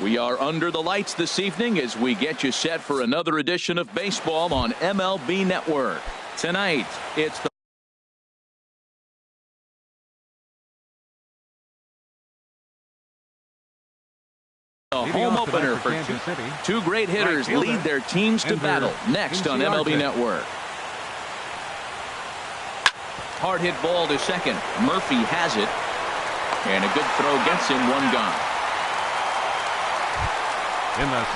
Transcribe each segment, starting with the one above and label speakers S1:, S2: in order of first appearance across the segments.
S1: We are under the lights this evening as we get you set for another edition of baseball on MLB Network. Tonight, it's the home opener for two great hitters lead their teams to battle next on MLB Network. Hard hit ball to second. Murphy has it. And a good throw gets him one gone.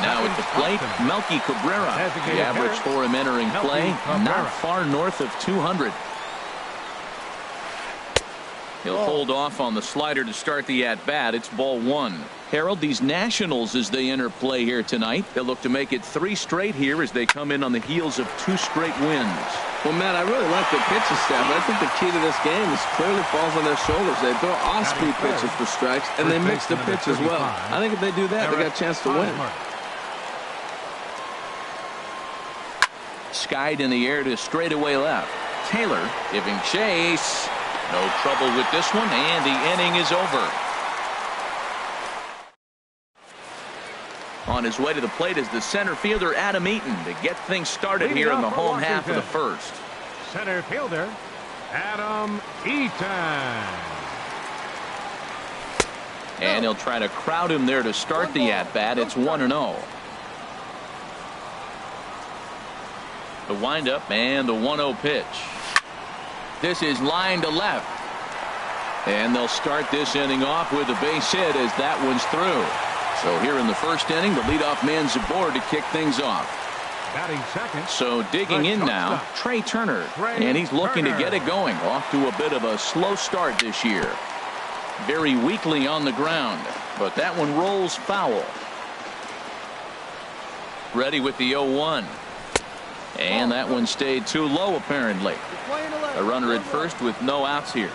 S1: Now at the plate, Melky Cabrera. The average for him entering play, not far north of 200. He'll hold off on the slider to start the at-bat. It's ball one. Harold, these Nationals, as they enter play here tonight, they'll look to make it 3 straight here as they come in on the heels of 2 straight wins.
S2: Well, Matt, I really like their pitching staff, but I think the key to this game is clearly falls on their shoulders. They throw off-speed pitches for strikes, and they mix the pitch as well. I think if they do that, they got a chance to win.
S1: Skied in the air to straightaway left. Taylor giving chase. No trouble with this one, and the inning is over. On his way to the plate is the center fielder, Adam Eaton, to get things started here in the home half of the first.
S3: Center fielder, Adam Eaton.
S1: And he'll try to crowd him there to start the at-bat. It's 1-0. The windup and the 1-0 pitch. This is line to left. And they'll start this inning off with a base hit as that one's through. So here in the first inning, the leadoff man's aboard to kick things off.
S3: Batting second.
S1: So digging in now, Trey Turner. And he's looking to get it going. Off to a bit of a slow start this year. Very weakly on the ground. But that one rolls foul. Ready with the 0-1. And that one stayed too low apparently. A runner at first with no outs here.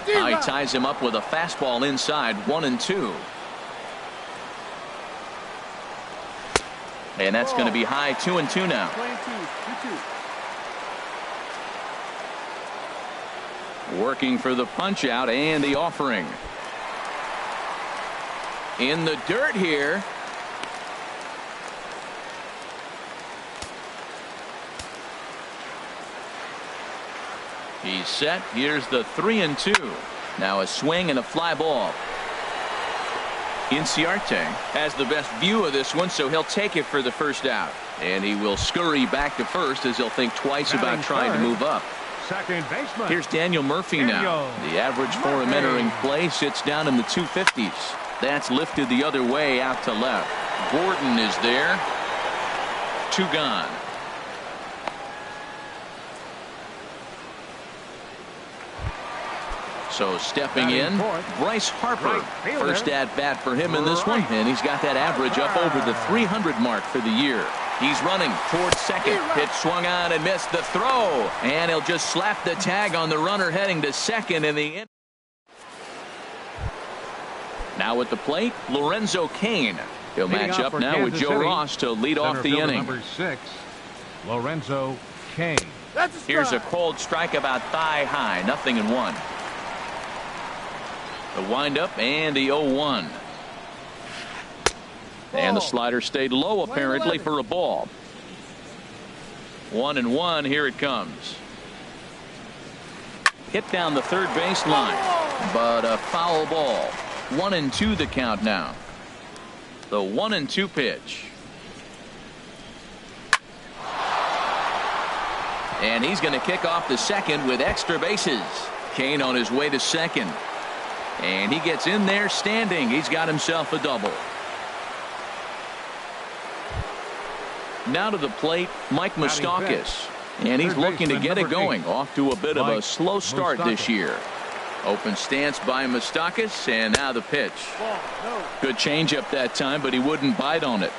S1: Now he ties him up with a fastball inside, 1-2. And that's going to be high, 2-2 now. Working for the punch out and the offering. In the dirt here. He's set. Here's the 3-2. Now a swing and a fly ball. Inciarte has the best view of this one, so he'll take it for the first out. And he will scurry back to first as he'll think twice about trying to move up.
S3: Second baseman.
S1: Here's Daniel Murphy now. The average for him entering play sits down in the 250s. That's lifted the other way out to left. Gordon is there. 2 gone. So stepping in, Bryce Harper. First at bat for him in this one, and he's got that average up over the 300 mark for the year. He's running towards second. Pitch swung on and missed the throw. And he'll just slap the tag on the runner heading to second in the end. Now at the plate, Lorenzo Cain. He'll match up now with Joe Ross to lead off the inning.
S3: Number 6, Lorenzo Cain.
S1: Here's a cold strike about thigh high, 0-1. The windup and the 0-1. And the slider stayed low apparently for a ball. 1-1. Here it comes. Hit down the third base line, but a foul ball. 1-2 the count now. The 1-2 pitch. And he's going to kick off the second with extra bases. Cain on his way to second. And he gets in there standing. He's got himself a double. Now to the plate, Mike Moustakas. And he's looking to get it going. Off to a bit of a slow start this year. Open stance by Moustakas, and now the pitch. Good changeup that time, but he wouldn't bite on it.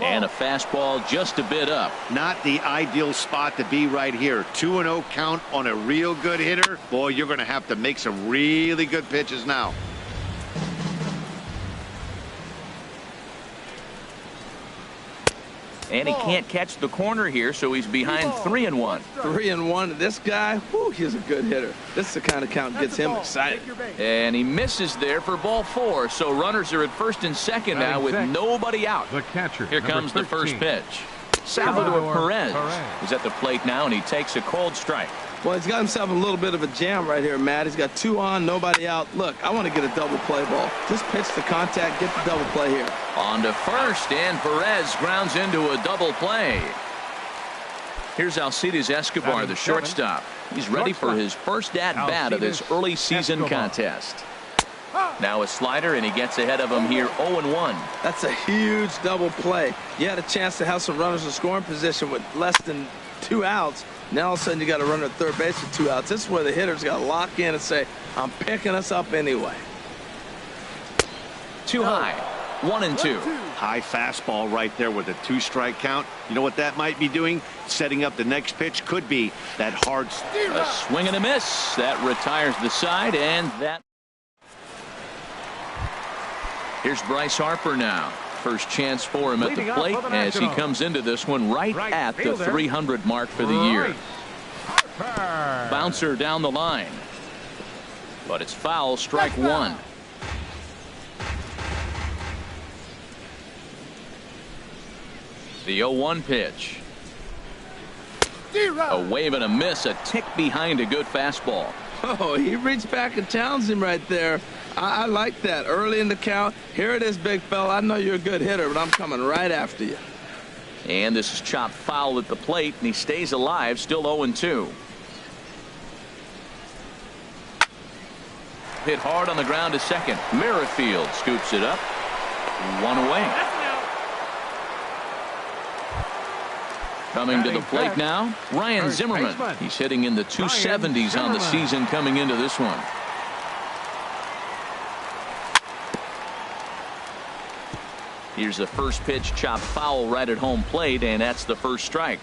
S1: And a fastball just a bit up.
S4: Not the ideal spot to be right here. 2-0 count on a real good hitter. Boy, you're going to have to make some really good pitches now.
S1: And he can't catch the corner here, so he's behind 3-1.
S2: 3-1. This guy, whew, he's a good hitter. This is the kind of count gets him excited.
S1: And he misses there for ball 4. So runners are at first and second now with nobody out.
S3: The catcher.
S1: Here comes the first pitch. Salvador Perez is at the plate now, and he takes a cold strike.
S2: Well, he's got himself a little bit of a jam right here, Matt. He's got 2 on, nobody out. Look, I want to get a double play ball. Just pitch the contact, get the double play here.
S1: On to first, and Perez grounds into a double play. Here's Alcides Escobar, the shortstop. He's ready for his first at-bat of this early season contest. Now a slider, and he gets ahead of him here 0-1.
S2: That's a huge double play. You had a chance to have some runners in scoring position with less than 2 outs. Now all of a sudden you got to run at third base with 2 outs. This is where the hitter's got to lock in and say, I'm picking us up anyway.
S1: Too high. 1-2.
S4: High fastball right there with a 2-strike count. You know what that might be doing? Setting up the next pitch. Could be that hard.
S1: A swing and a miss. That retires the side, and that. Here's Bryce Harper now. First chance for him at the plate as he comes into this one right at the 300 mark for the year. Bouncer down the line. But it's foul, strike 1. The 0-1 pitch. A wave and a miss, a tick behind a good fastball.
S2: Oh, he reached back and challenged him right there. I like that. Early in the count. Here it is, big fella. I know you're a good hitter, but I'm coming right after you.
S1: And this is chopped foul at the plate, and he stays alive, still 0-2. Hit hard on the ground to second. Merrifield scoops it up. 1 away. Coming to the plate now, Ryan Zimmerman. He's hitting in the 270s on the season coming into this one. Here's the first pitch, chopped foul right at home plate, and that's the first strike.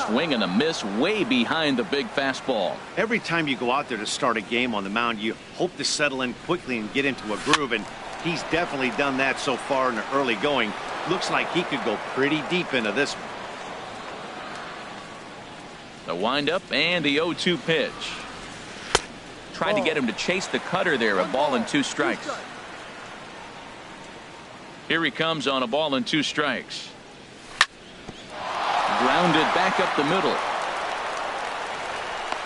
S1: Swing and a miss way behind the big fastball.
S4: Every time you go out there to start a game on the mound, you hope to settle in quickly and get into a groove, and he's definitely done that so far in the early going. Looks like he could go pretty deep into this one.
S1: The windup and the 0-2 pitch. Tried to get him to chase the cutter there. A ball and 2 strikes. Here he comes on a ball and 2 strikes. Grounded back up the middle.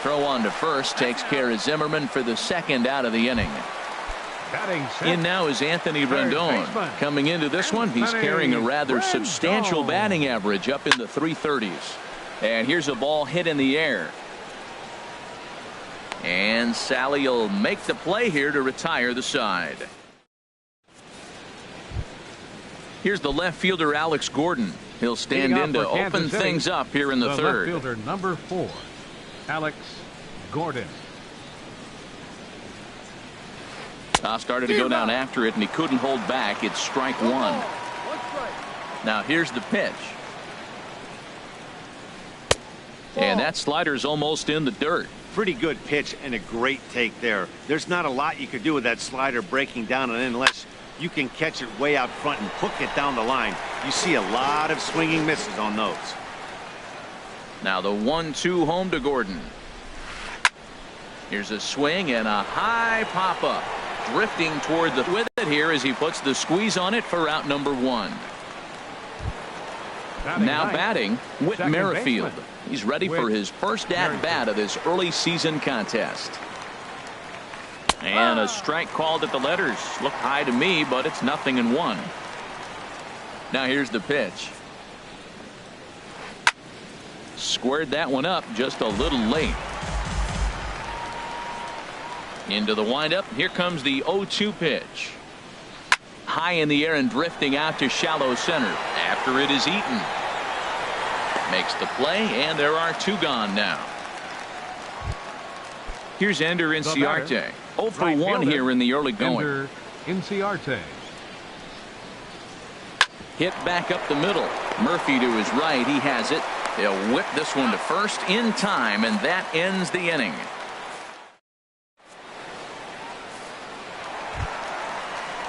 S1: Throw on to first takes care of Zimmerman for the second out of the inning. In now is Anthony Rendon. Coming into this one, he's carrying a rather substantial batting average up in the 330s. And here's a ball hit in the air. And Sally will make the play here to retire the side. Here's the left fielder, Alex Gordon. He'll stand in to open things up here in the third.
S3: Left fielder number 4, Alex Gordon.
S1: Started to go down after it, and he couldn't hold back. It's strike 1. Now here's the pitch. And that slider's almost in the dirt.
S4: Pretty good pitch and a great take there. There's not a lot you could do with that slider breaking down and in unless you can catch it way out front and hook it down the line. You see a lot of swinging misses on those.
S1: Now the 1-2 home to Gordon. Here's a swing and a high pop-up. Drifting toward the with it here as he puts the squeeze on it for out number 1. Now batting, Whit Merrifield. He's ready for his first at-bat of this early season contest. And a strike called at the letters. Looked high to me, but it's 0-1. Now here's the pitch. Squared that one up just a little late. Into the windup. Here comes the 0-2 pitch. High in the air and drifting out to shallow center after it is eaten. Makes the play, and there are 2 gone now. Here's Ender Inciarte. 0 for 1 here in the early going.
S3: Ender Inciarte.
S1: Hit back up the middle. Murphy to his right. He has it. He'll whip this one to first in time, and that ends the inning.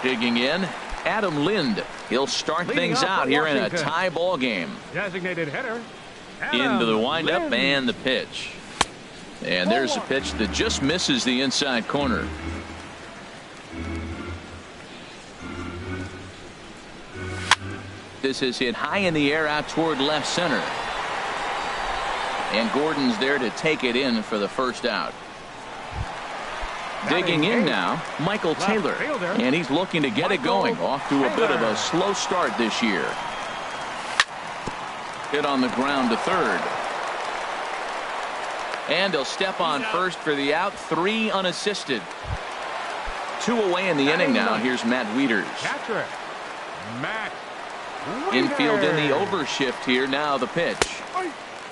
S1: Digging in, Adam Lind. He'll start things out here in a tie ball game.
S3: Designated hitter.
S1: Into the windup and the pitch. And there's a pitch that just misses the inside corner. This is hit high in the air out toward left center. And Gordon's there to take it in for the first out. Digging in now, Michael Taylor. And he's looking to get it going. Off to a bit of a slow start this year. Hit on the ground to third. And he'll step on first for the out. 3 unassisted. 2 away in the inning now. Here's Matt Wieters.
S3: Catcher, Matt.
S1: Infield in the overshift here. Now the pitch.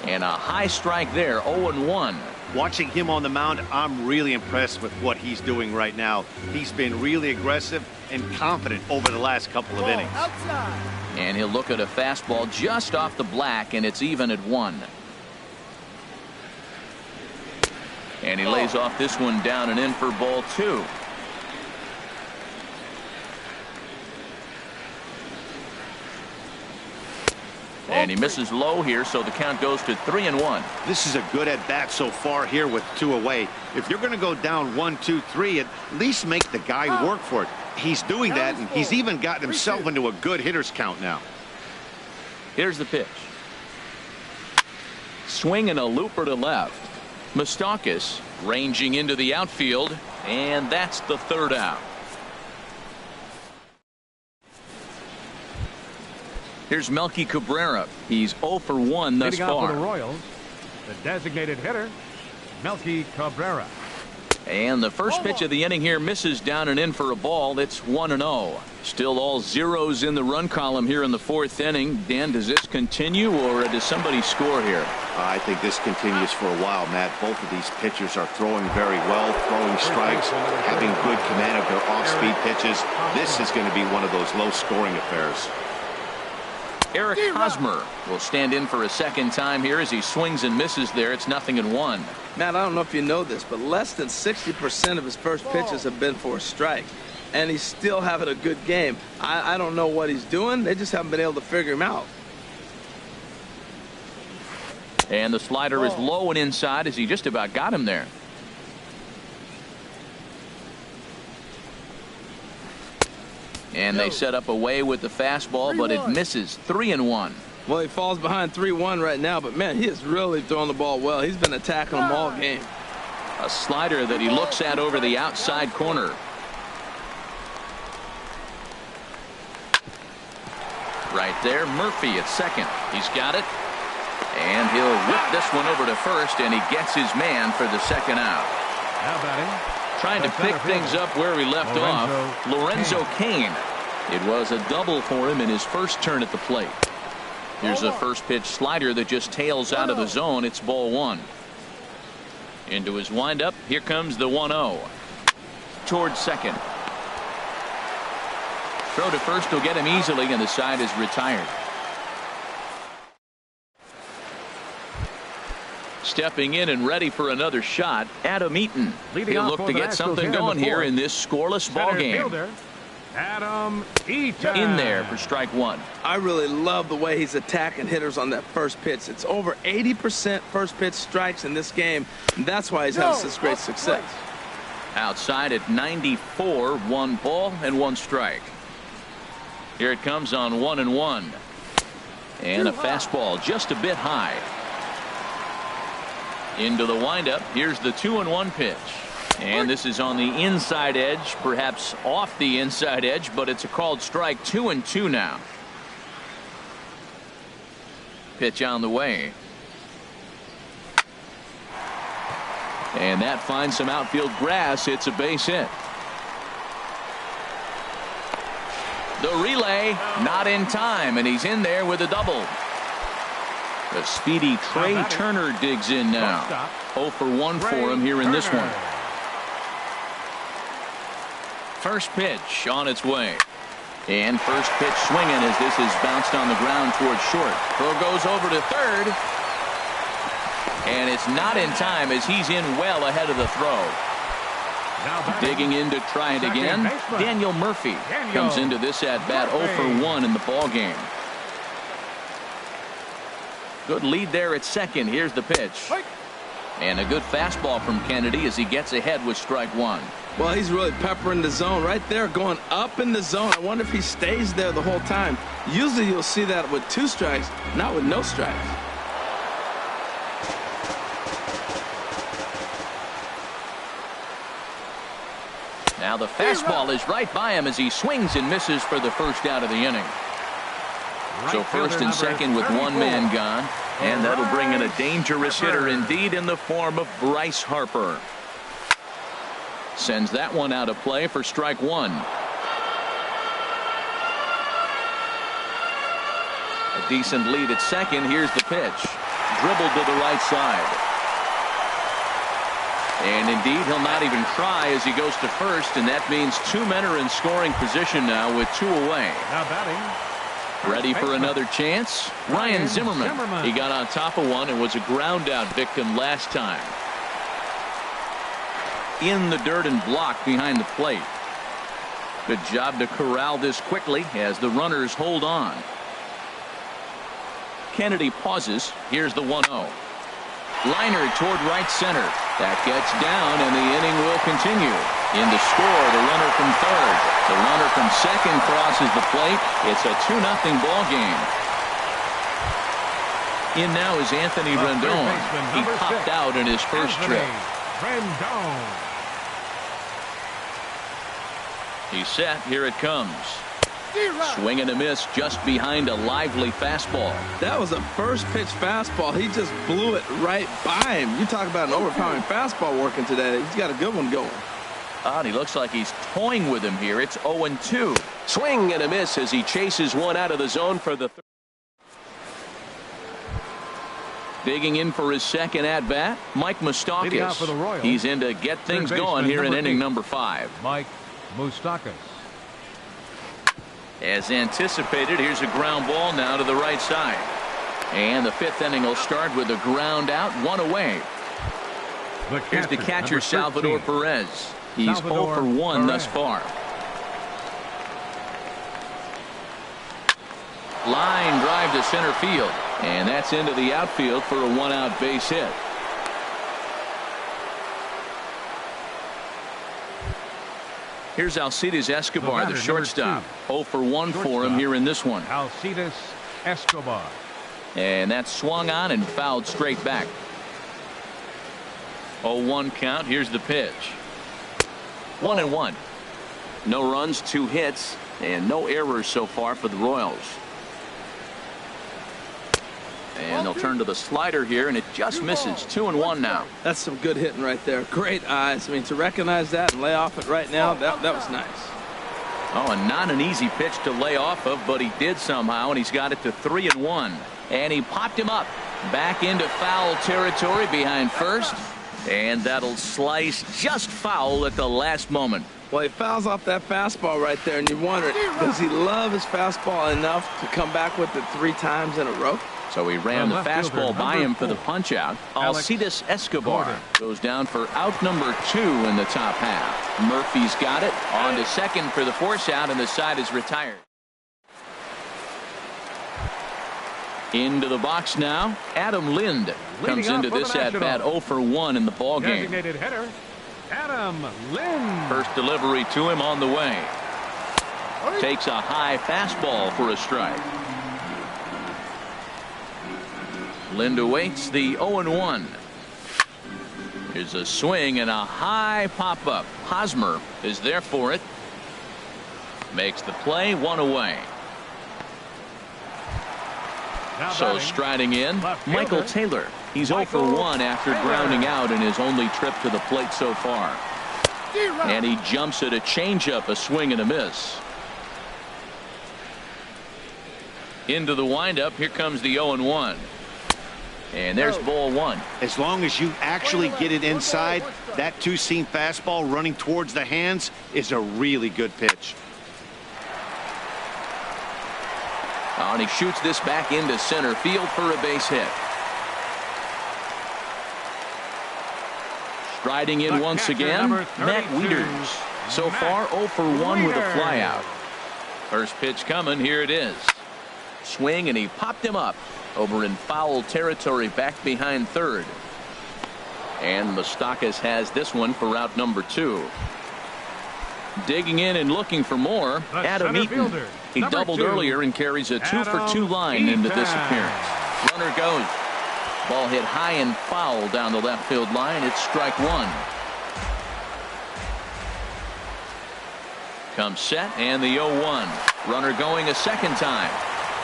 S1: And a high strike there. 0-1.
S4: Watching him on the mound, I'm really impressed with what he's doing right now. He's been really aggressive and confident over the last couple of innings.
S1: And he'll look at a fastball just off the black, and it's even at 1. And he lays off this one down and in for ball 2. And he misses low here, so the count goes to 3-1.
S4: This is a good at bat so far here with 2 away. If you're going to go down 1, 2, 3, at least make the guy work for it. He's doing that, and he's even gotten himself into a good hitter's count now.
S1: Here's the pitch. Swing and a looper to left. Moustakas ranging into the outfield, and that's the third out. Here's Melky Cabrera. He's 0 for 1 thus far.
S3: For the Royals, the designated hitter, Melky Cabrera.
S1: And the first pitch of the inning here misses down and in for a ball. It's 1-0. Still all zeros in the run column here in the 4th inning. Dan, does this continue, or does somebody score here?
S4: I think this continues for a while, Matt. Both of these pitchers are throwing very well, throwing strikes, having good command of their off-speed pitches. This is going to be one of those low-scoring affairs.
S1: Eric Hosmer will stand in for a second time here as he swings and misses there. It's 0-1.
S2: Matt, I don't know if you know this, but less than 60% of his first pitches have been for a strike. And he's still having a good game. I don't know what he's doing. They just haven't been able to figure him out.
S1: And the slider is low and inside as he just about got him there. And they set up away with the fastball, but it misses. 3-1.
S2: Well, he falls behind 3-1 right now, but man, he is really throwing the ball well. He's been attacking them all game.
S1: A slider that he looks at over the outside corner. Right there, Murphy at second. He's got it. And he'll whip this one over to first, and he gets his man for the second out.
S3: How about him?
S1: Trying to pick things up where we left off. Lorenzo Cain. It was a double for him in his first turn at the plate. Here's a first pitch slider that just tails out of the zone. It's ball 1. Into his windup. Here comes the 1-0. Towards second. Throw to first will get him easily, and the side is retired. Stepping in and ready for another shot, Adam Eaton. He'll look to get something going here in this scoreless ball game.
S3: Adam Eaton.
S1: In there for strike 1.
S2: I really love the way he's attacking hitters on that first pitch. It's over 80% first pitch strikes in this game. And that's why he's having such great success.
S1: Outside at 94, 1 ball and 1 strike. Here it comes on 1-1. And a fastball just a bit high. Into the windup. Here's the 2-1 pitch. And this is on the inside edge, perhaps off the inside edge, but it's a called strike. 2-2 now. Pitch on the way. And that finds some outfield grass. It's a base hit. The relay not in time, and he's in there with a double. The speedy Trey Turner digs in now. 0 for 1 for him here in this one. First pitch on its way. And first pitch swinging as this is bounced on the ground towards short. Throw goes over to third. And it's not in time as he's in well ahead of the throw. Digging in to try it again. Daniel Murphy comes into this at bat 0 for 1 in the ball game. Good lead there at second. Here's the pitch. And a good fastball from Kennedy as he gets ahead with strike one.
S2: Well, he's really peppering the zone right there, going up in the zone. I wonder if he stays there the whole time. Usually you'll see that with 2 strikes, not with no strikes.
S1: Now the fastball is right by him as he swings and misses for the first out of the inning. So first and second with one man gone, and that'll bring in a dangerous hitter indeed in the form of Bryce Harper. Sends that one out of play for strike one. A decent lead at second. Here's the pitch. Dribbled to the right side. And indeed, he'll not even try as he goes to first, and that means 2 men are in scoring position now with 2 away.
S3: Now batting.
S1: Ready for another chance? Ryan Zimmerman. He got on top of one and was a ground out victim last time. In the dirt and blocked behind the plate. Good job to corral this quickly as the runners hold on. Kennedy pauses. Here's the 1-0. Liner toward right center. That gets down, and the inning will continue. In to score, the runner from third. The runner from second crosses the plate. It's a 2-0 ball game. In now is Anthony Rendon. He popped out in his first trip.
S3: Rendon.
S1: He's set. Here it comes. Swing and a miss just behind a lively fastball.
S2: That was a first pitch fastball. He just blew it right by him. You talk about an overpowering fastball working today. He's got a good one going.
S1: And he looks like he's toying with him here. It's 0-2. Swing and a miss as he chases one out of the zone for the third. Digging in for his second at bat, Mike Moustakas. He's in to get things going here in inning number 5.
S3: Mike Moustakas.
S1: As anticipated, here's a ground ball now to the right side. And the 5th inning will start with a ground out, 1 away. Here's the catcher, Salvador Perez. He's 0 for 1 thus far. Line drive to center field. And that's into the outfield for a 1-out base hit. Here's Alcides Escobar, the shortstop. 0 for 1 for him here in this one.
S3: Alcides Escobar.
S1: And that's swung on and fouled straight back. 0-1 count. Here's the pitch. 1-1. No runs, 2 hits, and no errors so far for the Royals. And they'll turn to the slider here, and it just misses. 2-1 now.
S2: That's some good hitting right there. Great eyes. I mean, to recognize that and lay off it right now, that was nice.
S1: Oh, and not an easy pitch to lay off of, but he did somehow, and he's got it to 3-1. And he popped him up back into foul territory behind first, and that'll slice just foul at the last moment.
S2: Well, he fouls off that fastball right there, and you wonder, does he love his fastball enough to come back with it 3 times in a row?
S1: So he ran the fastball by him for the punch-out. Alcides Escobar goes down for out number 2 in the top half. Murphy's got it. On to second for the force out, and the side is retired. Into the box now. Adam Lind comes into this at-bat 0 for 1 in the ballgame.
S3: Designated hitter, Adam Lind.
S1: First delivery to him on the way. Takes a high fastball for a strike. Lind awaits the 0-1. Here's a swing and a high pop-up. Hosmer is there for it. Makes the play, 1 away. So striding in, Michael Taylor. He's 0 for 1 after grounding out in his only trip to the plate so far. And he jumps at a changeup, a swing and a miss. Into the windup, here comes the 0-1. And there's ball 1.
S4: As long as you actually get it inside, that 2-seam fastball running towards the hands is a really good pitch.
S1: And he shoots this back into center field for a base hit. Striding in once again, Matt Wieters. So far, 0 for 1 with a flyout. First pitch coming, here it is. Swing, and he popped him up over in foul territory back behind third. And Moustakas has this one for route number 2. Digging in and looking for more, Adam Eaton. He doubled earlier and carries a 2 for 2 line into this appearance. Runner goes. Ball hit high and foul down the left field line. It's strike 1. Comes set and the 0-1. Runner going a second time.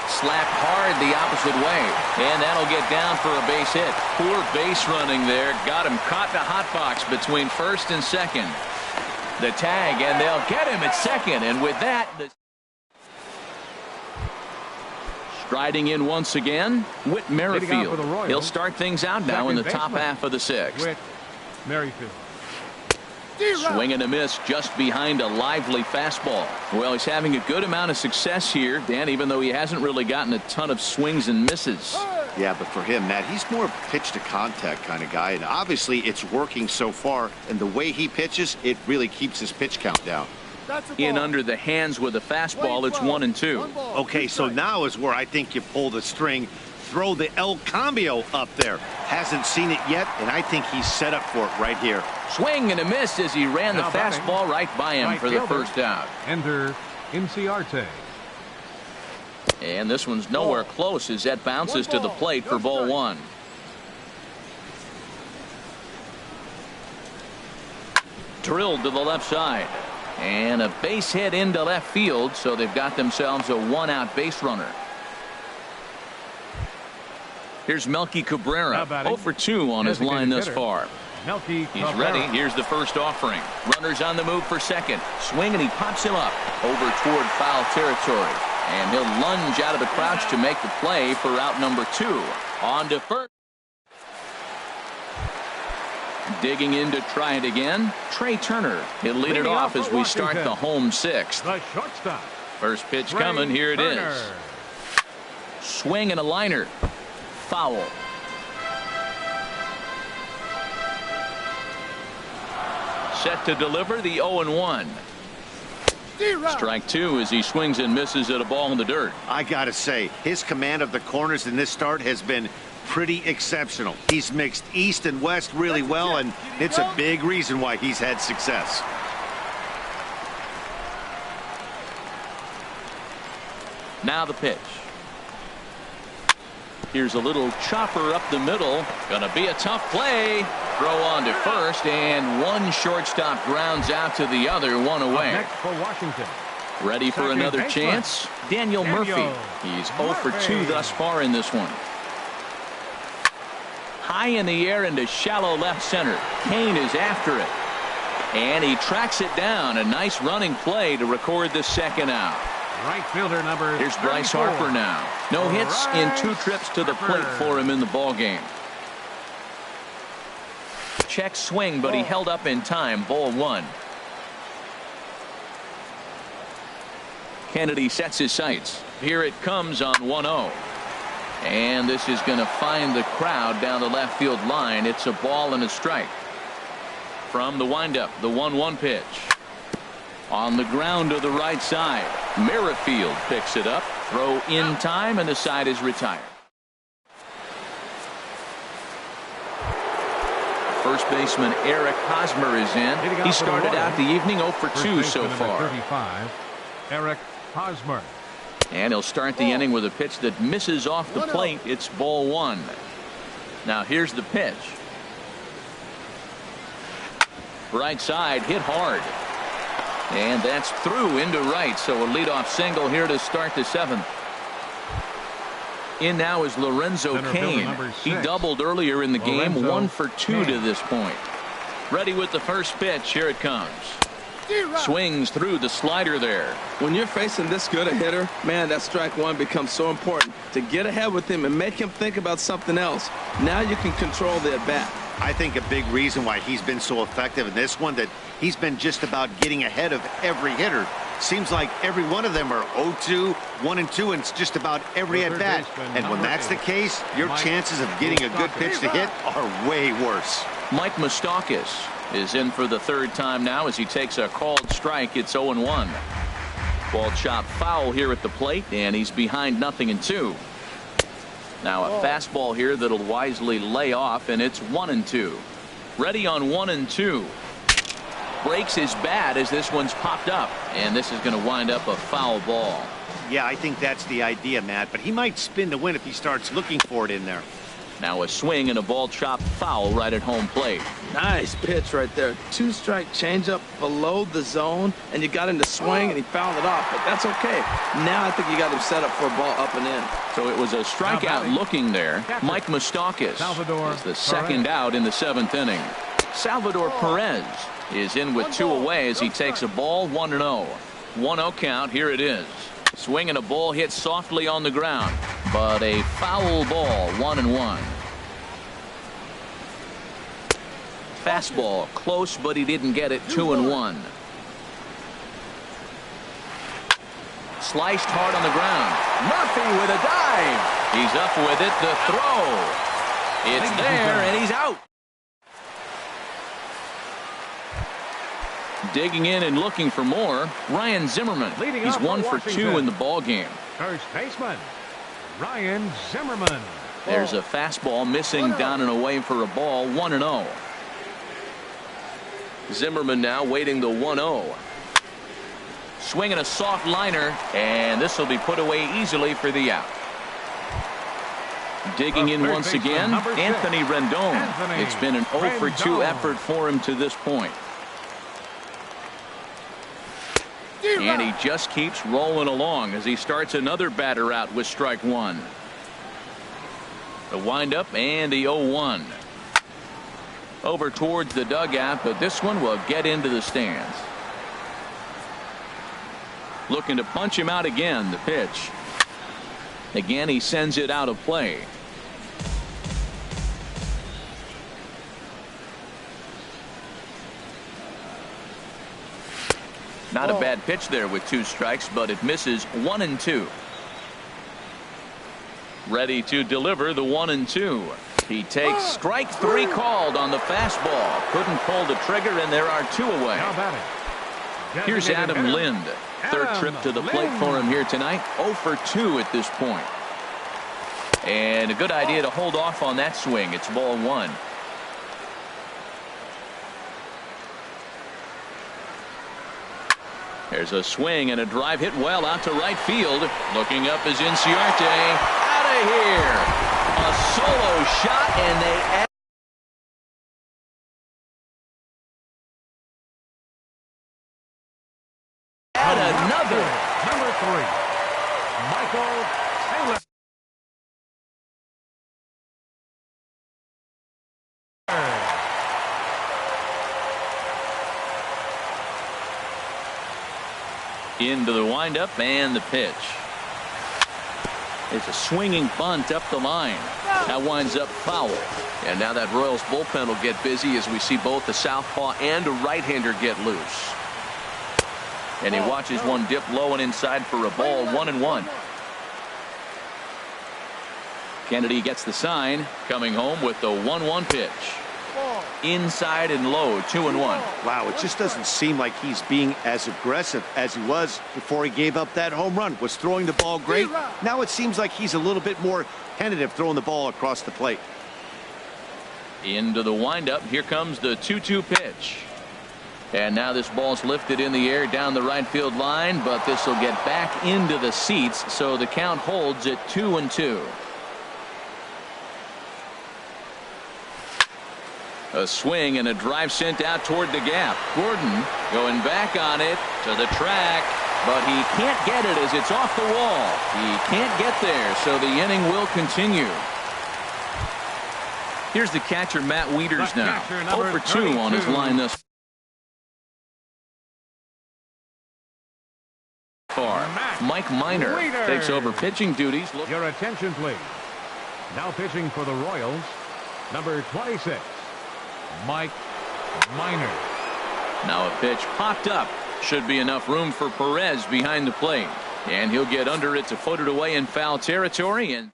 S1: Slapped hard the opposite way. And that'll get down for a base hit. Poor base running there. Got him caught in a hot box between first and second. The tag, and they'll get him at second. And with that, striding in once again, Whit Merrifield. He'll start things out now in the top half of the 6th.
S3: Whit Merrifield.
S1: Swing and a miss just behind a lively fastball. Well, he's having a good amount of success here, Dan, even though he hasn't really gotten a ton of swings and misses.
S4: Yeah, but for him, Matt, he's more pitch to contact kind of guy, and obviously it's working so far, and the way he pitches, it really keeps his pitch count down.
S1: In under the hands with a fastball, it's 1-2.
S4: Okay, so now is where I think you pull the string. Throw the El Cambio up there. Hasn't seen it yet, and I think he's set up for it right here.
S1: Swing and a miss as he ran the fastball right by him for the first out.
S3: Ender Inciarte.
S1: And this one's nowhere close as that bounces to the plate for ball 1. Drilled to the left side. And a base hit into left field, so they've got themselves a 1-out base runner. Here's Melky Cabrera, 0 for 2 on his line thus far. He's ready. Here's the first offering. Runners on the move for second. Swing, and he pops him up over toward foul territory. And he'll lunge out of the crouch to make the play for route number 2. On to first. Digging in to try it again, Trey Turner. He'll lead it off as we start the home 6th.
S3: The shortstop.
S1: First pitch coming. Here it is. Swing and a liner. Foul. Set to deliver the 0-1. Strike 2 as he swings and misses at a ball in the dirt.
S4: I gotta say, his command of the corners in this start has been pretty exceptional. He's mixed east and west really well, and it's a big reason why he's had success.
S1: Now the pitch. Here's a little chopper up the middle. Gonna be a tough play. Throw on to first, and one shortstop grounds out to the other, one away.
S3: Next for Washington.
S1: Ready for another chance? Daniel Murphy. He's 0 for 2 thus far in this one. High in the air into shallow left center. Kane is after it. And he tracks it down. A nice running play to record the second out.
S3: Right fielder number.
S1: Here's Bryce Harper now. No hits in 2 trips to the plate for him in the ball game. Check swing, but he held up in time. Ball 1. Kennedy sets his sights. Here it comes on 1-0. And this is going to find the crowd down the left field line. It's a ball and a strike. From the windup, the 1-1 pitch. On the ground to the right side. Merrifield picks it up. Throw in time, and the side is retired. First baseman Eric Hosmer is in. He started out the evening 0 for 2 so far.
S3: 35, Eric Hosmer.
S1: And he'll start the inning with a pitch that misses off the plate. It's ball 1. Now here's the pitch. Right side, hit hard. And that's through into right, so a leadoff single here to start the 7th. In now is Lorenzo Cain. He doubled earlier in the game, 1 for 2 to this point. Ready with the first pitch. Here it comes. Swings through the slider there.
S2: When you're facing this good a hitter, man, that strike 1 becomes so important to get ahead with him and make him think about something else. Now you can control the at-bat.
S4: I think a big reason why he's been so effective in this one, that he's been just about getting ahead of every hitter. Seems like every one of them are 0-2, 1-2, and it's just about every at-bat. And when that's the case, your chances of getting a good pitch to hit are way worse.
S1: Mike Moustakas is in for the third time now as he takes a called strike. It's 0-1. Ball chop foul here at the plate, and he's behind 0-2. Now a fastball here that'll wisely lay off, and it's 1-2. Ready on 1-2. Breaks his bat as this one's popped up, and this is going to wind up a foul ball.
S4: Yeah, I think that's the idea, Matt, but he might spin to win if he starts looking for it in there.
S1: Now a swing and a ball chopped foul right at home plate.
S2: Nice pitch right there. 2-strike changeup below the zone, and you got him to swing, and he fouled it off. But that's okay. Now I think you got him set up for a ball up and in.
S1: So it was a strikeout looking there. Mike Moustakas is the second out in the 7th inning. Salvador Perez is in with 2 away as he takes a ball 1-0. 1-0 count. Here it is. Swing and a ball hit softly on the ground, but a foul ball. 1-1. Fastball close, but he didn't get it. 2-1. Sliced hard on the ground. Murphy with a dive. He's up with it. The throw. It's there, and he's out. Digging in and looking for more, Ryan Zimmerman. He's 1 for 2 in the ball game.
S3: First baseman, Ryan Zimmerman.
S1: There's a fastball missing down and away for a ball. 1-0. Zimmerman now waiting the 1-0. Swinging a soft liner, and this will be put away easily for the out. Digging in once again, Anthony Rendon. It's been an 0 for 2 effort for him to this point. And he just keeps rolling along as he starts another batter out with strike 1. The windup and the 0-1. Over towards the dugout, but this one will get into the stands. Looking to punch him out again. The pitch. Again, he sends it out of play. Not a bad pitch there with 2 strikes, but it misses. 1-2. Ready to deliver the 1-2. He takes strike 3 called on the fastball. Couldn't pull the trigger, and there are 2 away. Here's Adam Lind. Third trip to the plate for him here tonight. 0 for 2 at this point. And a good idea to hold off on that swing. It's ball 1. There's a swing and a drive hit well out to right field. Looking up is Inciarte. Out of here. A solo shot, and they add another.
S3: Number 3, Michael Taylor.
S1: Into the windup and the pitch. It's a swinging bunt up the line. That winds up foul. And now that Royals bullpen will get busy as we see both the southpaw and a right-hander get loose. And he watches one dip low and inside for a ball. 1-1. Kennedy gets the sign, coming home with the 1-1 pitch. Inside and low. 2-1.
S4: Wow, it just doesn't seem like he's being as aggressive as he was before he gave up that home run. Was throwing the ball great. Now it seems like he's a little bit more tentative throwing the ball across the plate.
S1: Into the windup. Here comes the 2-2 pitch. And now this ball's lifted in the air down the right field line, but this will get back into the seats, so the count holds at 2-2. A swing and a drive sent out toward the gap. Gordon going back on it to the track, but he can't get it as it's off the wall. He can't get there, so the inning will continue. Here's the catcher, Matt Wieters, now. 0 for 2 on his line thus far. Mike Minor takes over pitching duties.
S3: Your attention, please. Now pitching for the Royals, number 26. Mike Minor.
S1: Now a pitch popped up. Should be enough room for Perez behind the plate. And he'll get under it to foot it away in foul territory. And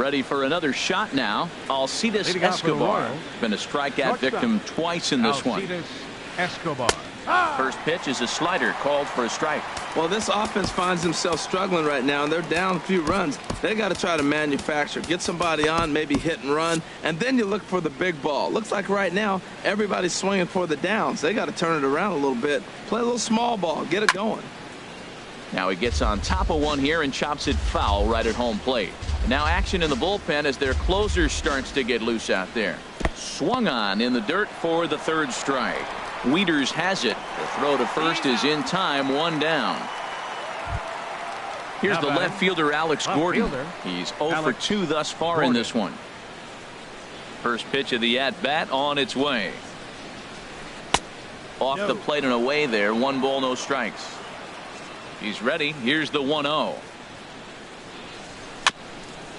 S1: Ready for another shot now. Alcides Escobar. Been a strikeout victim twice in this one.
S3: Escobar.
S1: First pitch is a slider called for a strike.
S2: Well, this offense finds themselves struggling right now, and they're down a few runs. They got to try to manufacture, get somebody on, maybe hit and run, and then you look for the big ball. Looks like right now everybody's swinging for the downs. They got to turn it around a little bit, play a little small ball, get it going.
S1: Now he gets on top of one here and chops it foul right at home plate. Now action in the bullpen as their closer starts to get loose out there. Swung on in the dirt for the third strike. Wieters has it. The throw to first is in time, one down. Here's the left fielder, Alex Gordon. He's 0 for 2 thus far in this one. First pitch of the at-bat on its way. Off the plate and away there. 1 ball, no strikes. He's ready. Here's the 1-0.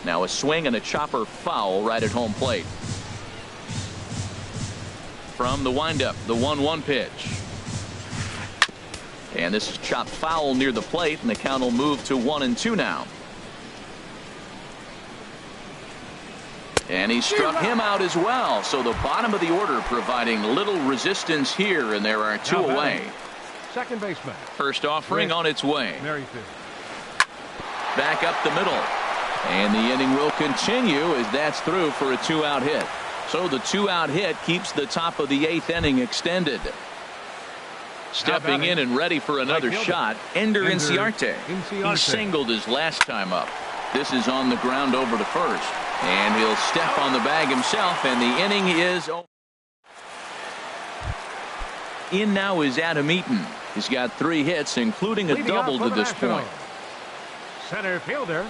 S1: Now a swing and a chopper foul right at home plate. From the windup, the 1-1 pitch. And this is chopped foul near the plate, and the count will move to 1-2 now. And he struck him out as well. So the bottom of the order providing little resistance here, and there are 2 away.
S3: Second baseman.
S1: First offering on its way. Back up the middle. And the inning will continue as that's through for a 2-out hit. So the 2-out hit keeps the top of the 8th inning extended. Stepping in and ready for another shot, Ender Inciarte. He singled his last time up. This is on the ground over to first. And he'll step on the bag himself, and the inning is over. In now is Adam Eaton. He's got 3 hits, including a double to this point.
S3: Center fielder.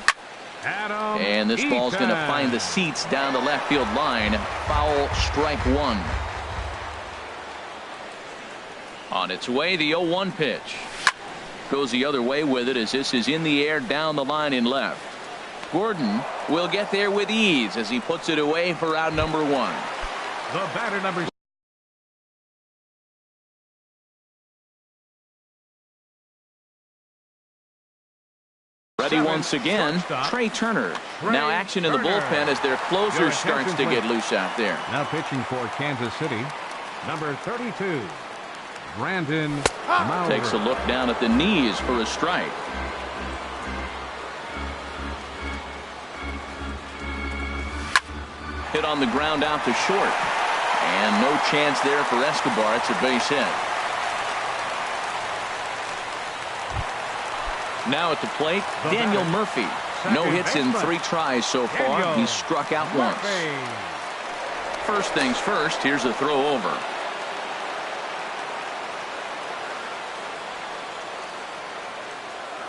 S3: Adam
S1: and this ball's going to find the seats down the left field line. Foul, strike 1. On its way, the 0-1 pitch. Goes the other way with it as this is in the air down the line in left. Gordon will get there with ease as he puts it away for out number 1.
S3: The batter number.
S1: Ready once again, Trey Turner. Now action in the bullpen as their closer starts to get loose out there.
S3: Now pitching for Kansas City, number 32, Brandon Maurer.
S1: Takes a look down at the knees for a strike. Hit on the ground out to short. And no chance there for Escobar. It's a base hit. Now at the plate, Daniel Murphy. No hits in 3 tries so far. He's struck out once. First things first, here's a throw over.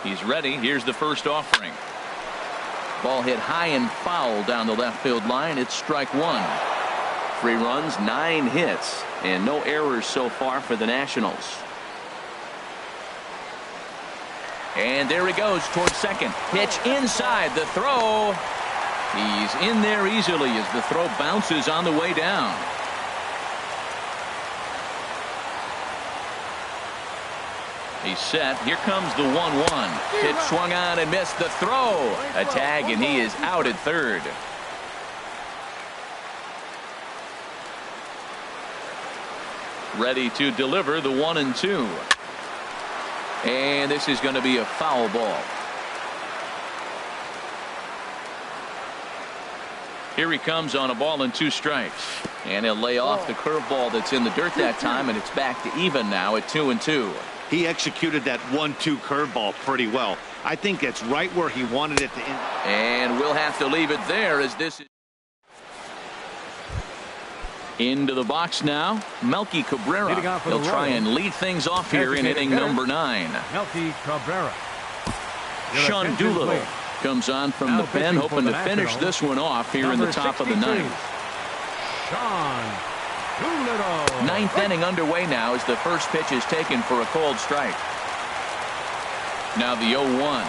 S1: He's ready. Here's the first offering. Ball hit high and foul down the left field line. It's strike 1. 3 runs, 9 hits, and no errors so far for the Nationals. And there he goes towards second. Pitch inside. The throw. He's in there easily as the throw bounces on the way down. He's set. Here comes the 1-1. Pitch swung on and missed. The throw. A tag, and he is out at third. Ready to deliver the 1-2. And this is going to be a foul ball. Here he comes on a ball and 2 strikes. And he'll lay off the curveball that's in the dirt that time, and it's back to even now at 2-2.
S4: He executed that 1-2 curveball pretty well. I think it's right where he wanted it to end.
S1: And we'll have to leave it there as this is into the box now. Melky Cabrera. He'll try and lead things off here in inning number 9.
S3: Melky Cabrera.
S1: Sean Doolittle comes on from the pen, hoping to finish this one off here in the top of the 9th.
S3: Sean Doolittle.
S1: 9th inning underway now as the first pitch is taken for a cold strike. Now the 0-1.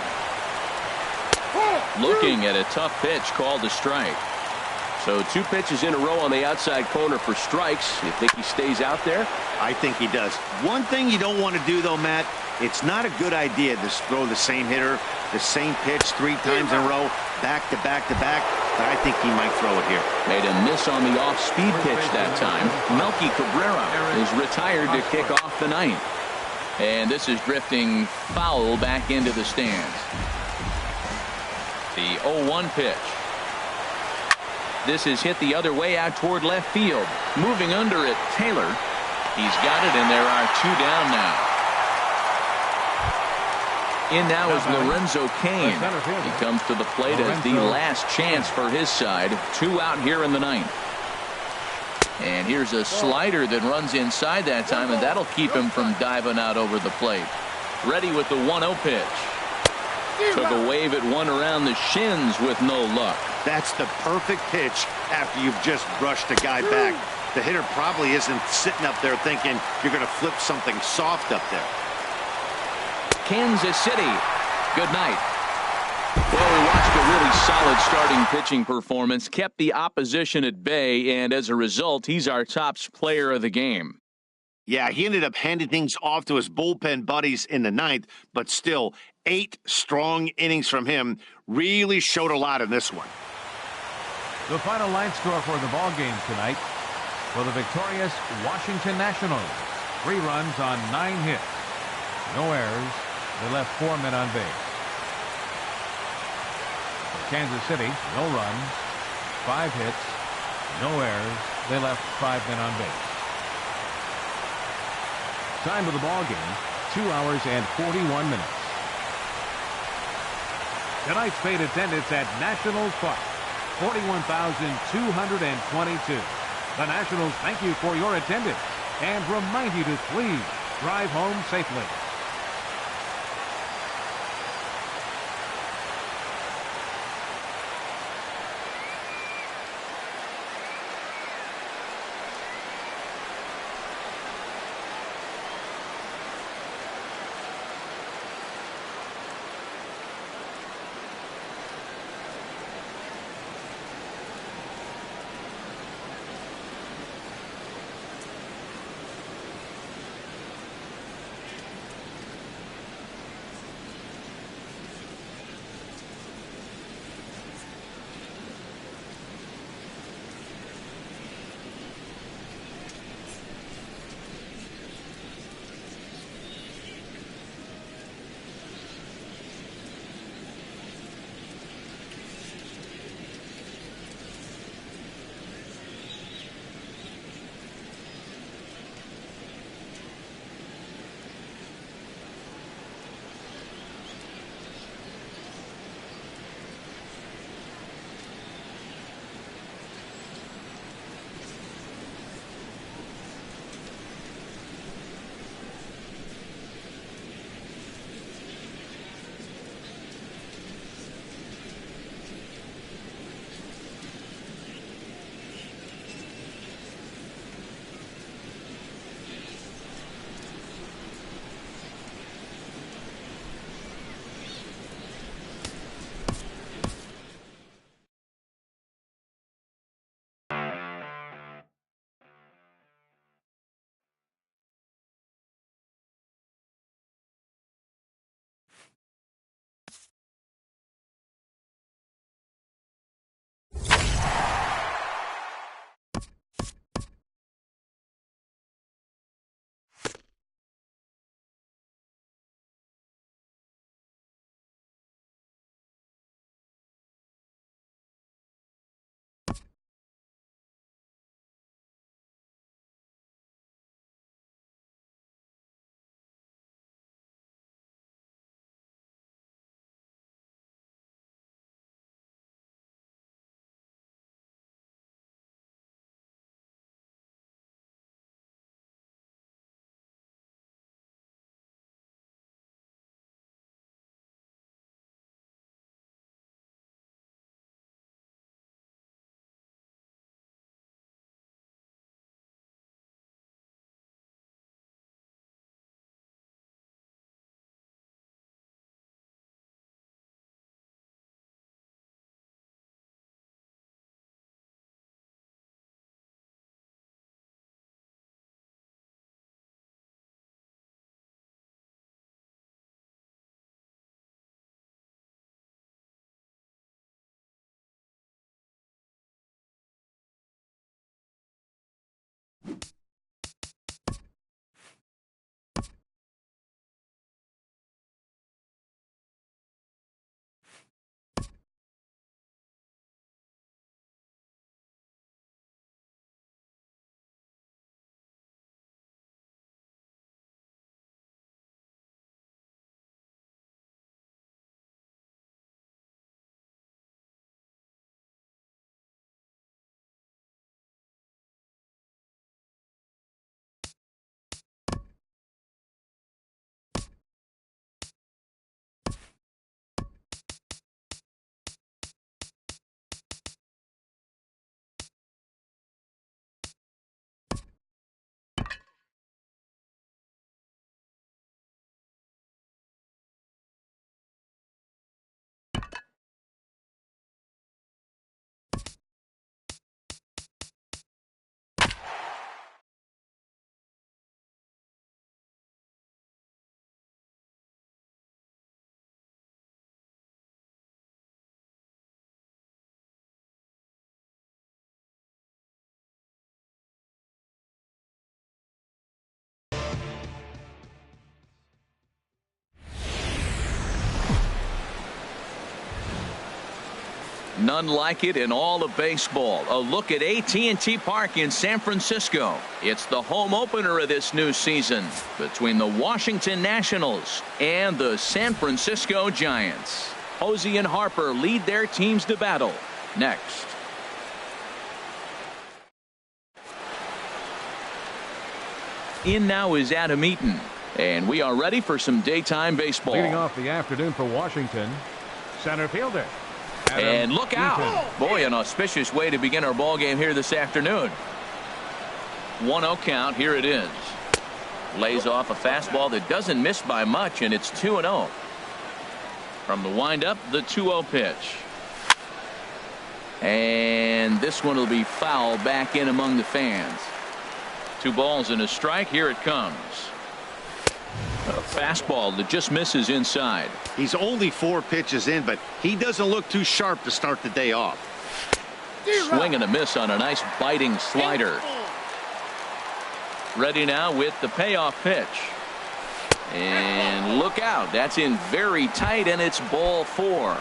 S1: Looking at a tough pitch called a strike. So 2 pitches in a row on the outside corner for strikes. You think he stays out there?
S4: I think he does. One thing you don't want to do, though, Matt, it's not a good idea to throw the same hitter, the same pitch 3 times in a row, back to back to back. but I think he might throw it here.
S1: Made a miss on the off-speed pitch that time. Melky Cabrera is retired to kick off the ninth. And this is drifting foul back into the stands. The 0-1 pitch. This is hit the other way out toward left field. Moving under it, Taylor. He's got it, and there are 2 down now. In now is Lorenzo Cain. He comes to the plate as the last chance for his side. 2 out here in the ninth. And here's a slider that runs inside that time, and that'll keep him from diving out over the plate. Ready with the 1-0 pitch. Took a wave at one around the shins with no luck.
S4: That's the perfect pitch after you've just brushed a guy back. The hitter probably isn't sitting up there thinking you're going to flip something soft up there.
S1: Kansas City, good night. Well, we watched a really solid starting pitching performance, kept the opposition at bay, and as a result, he's our top player of the game.
S4: Yeah, he ended up handing things off to his bullpen buddies in the ninth, but still, 8 strong innings from him really showed a lot in this one.
S3: The final line score for the ball game tonight for the victorious Washington Nationals. 3 runs on 9 hits. No errors. They left 4 men on base. For Kansas City, no runs, 5 hits, no errors. They left 5 men on base. Time of the ball game, 2 hours and 41 minutes. Tonight's paid attendance at Nationals Park, 41,222. The Nationals thank you for your attendance and remind you to please drive home safely.
S1: None like it in all of baseball. A look at AT&T Park in San Francisco. It's the home opener of this new season between the Washington Nationals and the San Francisco Giants. Posey and Harper lead their teams to battle. Next. In now is Adam Eaton. And we are ready for some daytime baseball.
S3: Leading off the afternoon for Washington, center fielder.
S1: And look out. Boy, an auspicious way to begin our ball game here this afternoon. 1-0 count. Here it is. Lays off a fastball that doesn't miss by much, and it's 2-0. From the windup, the 2-0 pitch. And this one will be foul back in among the fans. 2 balls and a strike. Here it comes. A fastball that just misses inside.
S4: He's only 4 pitches in, but he doesn't look too sharp to start the day off.
S1: Swing and a miss on a nice biting slider. Ready now with the payoff pitch. And look out. That's in very tight, and it's ball 4.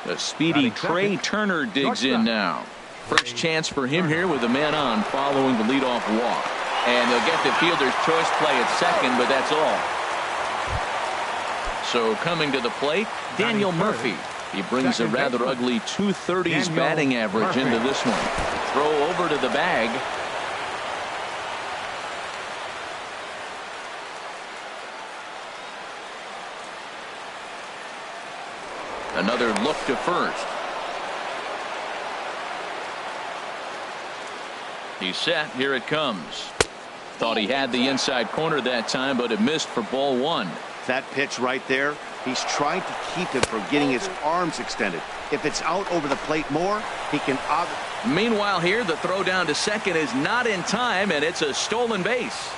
S1: The speedy Trey Turner digs in now. First chance for him here with a man on following the leadoff walk. And they'll get the fielder's choice play at second, but that's all. So coming to the plate, Daniel Murphy. He brings a rather ugly 230s batting average into this one. Throw over to the bag. Another look to first. He's set. Here it comes. Thought he had the inside corner that time, but it missed for ball 1.
S4: That pitch right there, he's trying to keep him from getting his arms extended. If it's out over the plate more, he can.
S1: Meanwhile here, the throw down to second is not in time, and it's a stolen base.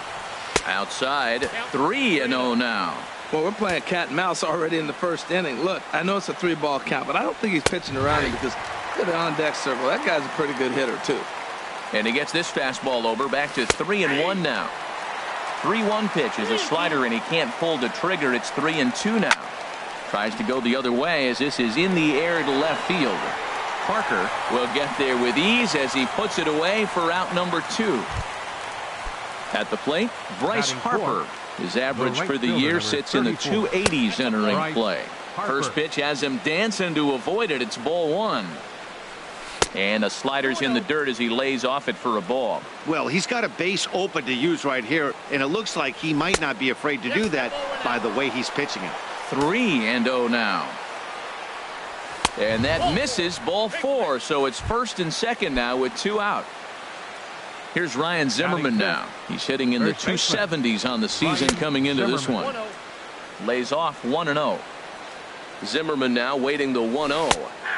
S1: Outside, 3-0 now.
S2: Well, we're playing cat and mouse already in the first inning. Look, I know it's a 3-ball count, but I don't think he's pitching around him because look at the on-deck circle. That guy's a pretty good hitter, too.
S1: And he gets this fastball over, back to 3-1 now. 3-1 pitch is a slider, and he can't pull the trigger. It's 3-2 now. Tries to go the other way as this is in the air to left field. Parker will get there with ease as he puts it away for out number 2. At the plate, Bryce Harper. His average for the year sits in the 280s entering play. First pitch has him dancing to avoid it. It's ball 1. And the slider's in the dirt as he lays off it for a ball.
S4: Well, he's got a base open to use right here, and it looks like he might not be afraid to do that by the way he's pitching it.
S1: 3-0 now. And that misses, ball 4, so it's first and second now with 2 out. Here's Ryan Zimmerman now. He's hitting in the 270s on the season coming into this one. Lays off 1-0. Zimmerman now waiting the 1-0.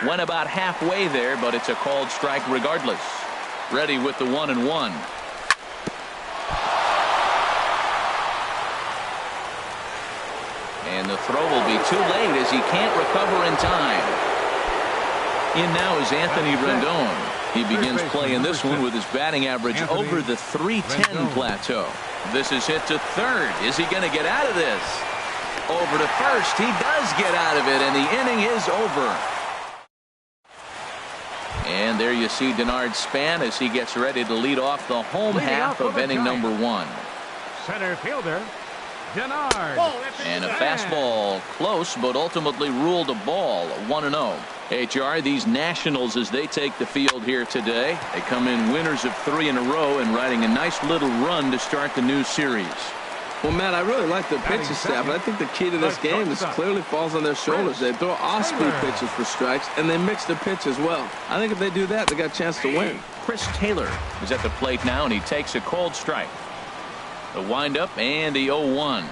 S1: Went about halfway there, but it's a called strike regardless. Ready with the 1-1. And the throw will be too late as he can't recover in time. In now is Anthony Rendon. He begins play in this one with his batting average over the 310 plateau. This is hit to third. Is he going to get out of this? Over to first. He does get out of it, and the inning is over. And there you see Denard Span as he gets ready to lead off the home half of inning number 1.
S3: Center fielder, Denard.
S1: And a fastball close, but ultimately ruled a ball. 1-0. HR, these Nationals, as they take the field here today, they come in winners of 3 in a row and riding a nice little run to start the new series.
S2: Well, Matt, I really like the pitching staff, but I think the key to this game is clearly falls on their shoulders. They throw off-speed pitches for strikes, and they mix the pitch as well. I think if they do that, they got a chance to win.
S1: Chris Taylor is at the plate now, and he takes a cold strike. The windup and the 0-1.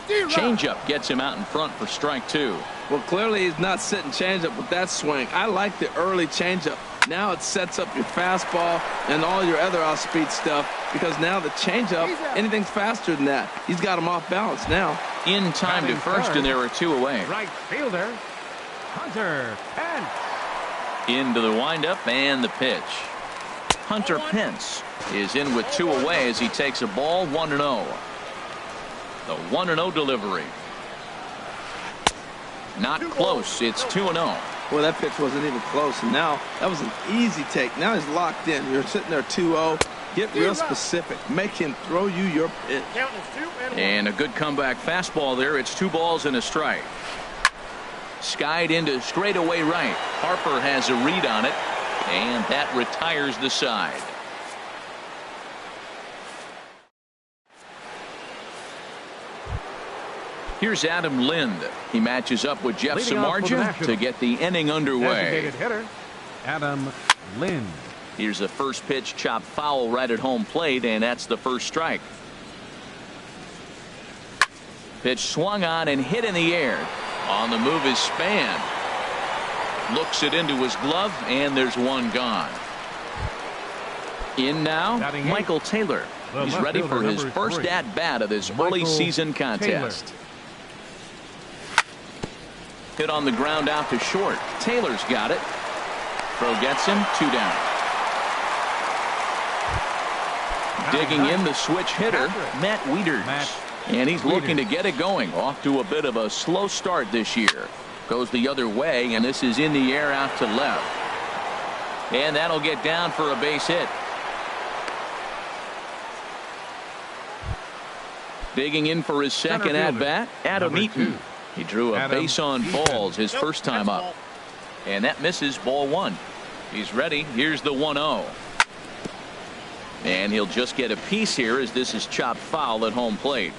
S1: Changeup gets him out in front for strike 2.
S2: Well, clearly he's not sitting changeup with that swing. I like the early changeup. Now it sets up your fastball and all your other off-speed stuff because now the changeup, anything's faster than that. He's got him off balance now.
S1: In time to first, and there are 2 away.
S3: Right fielder, Hunter Pence.
S1: Into the windup and the pitch. Hunter Pence is in with 2 away as he takes a ball. 1-0. The 1-0 delivery. Not close. It's 2-0.
S2: Well, that pitch wasn't even close, and now that was an easy take. Now he's locked in. You're sitting there 2-0. Get real specific. Make him throw you your pitch.
S1: And a good comeback fastball there. It's 2 balls and a strike. Skied into straightaway right. Harper has a read on it, and that retires the side. Here's Adam Lind. He matches up with Jeff Samardzija to get the inning underway.
S3: Designated hitter, Adam Lind.
S1: Here's a first pitch chopped foul right at home plate, and that's the first strike. Pitch swung on and hit in the air. On the move is Span. Looks it into his glove, and there's one gone. In now, Michael Taylor. He's ready for his first at-bat of this early season contest. Hit on the ground out to short. Taylor's got it. Throw gets him, 2 down. Digging in the switch hitter, Matt Wieters. And he's looking to get it going. Off to a bit of a slow start this year. Goes the other way, and this is in the air out to left. And that'll get down for a base hit. Digging in for his second at-bat, Adam Eaton. He drew a base on balls his first time up. And that misses, ball 1. He's ready. Here's the 1-0. And he'll just get a piece here as this is chopped foul at home plate.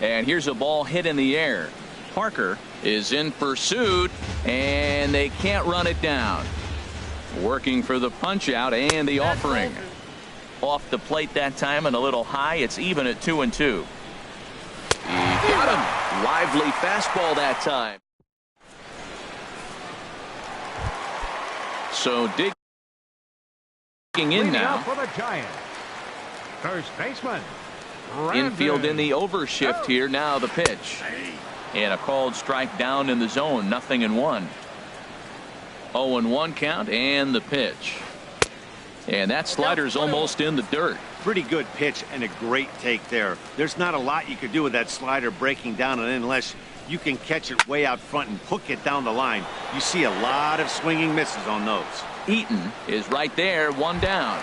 S1: And here's a ball hit in the air. Parker is in pursuit, and they can't run it down. Working for the punch out and the offering. Off the plate that time and a little high. It's even at 2-2. He got him. Lively fastball that time. So digging in now.
S3: For the Giants. First baseman.
S1: Infield in the overshift here. Now the pitch. And a called strike down in the zone. 0-1. 0-1 count and the pitch. And that slider's almost in the dirt.
S4: Pretty good pitch and a great take there. There's not a lot you could do with that slider breaking down and in unless you can catch it way out front and hook it down the line. You see a lot of swinging misses on those.
S1: Eaton is right there, 1 down.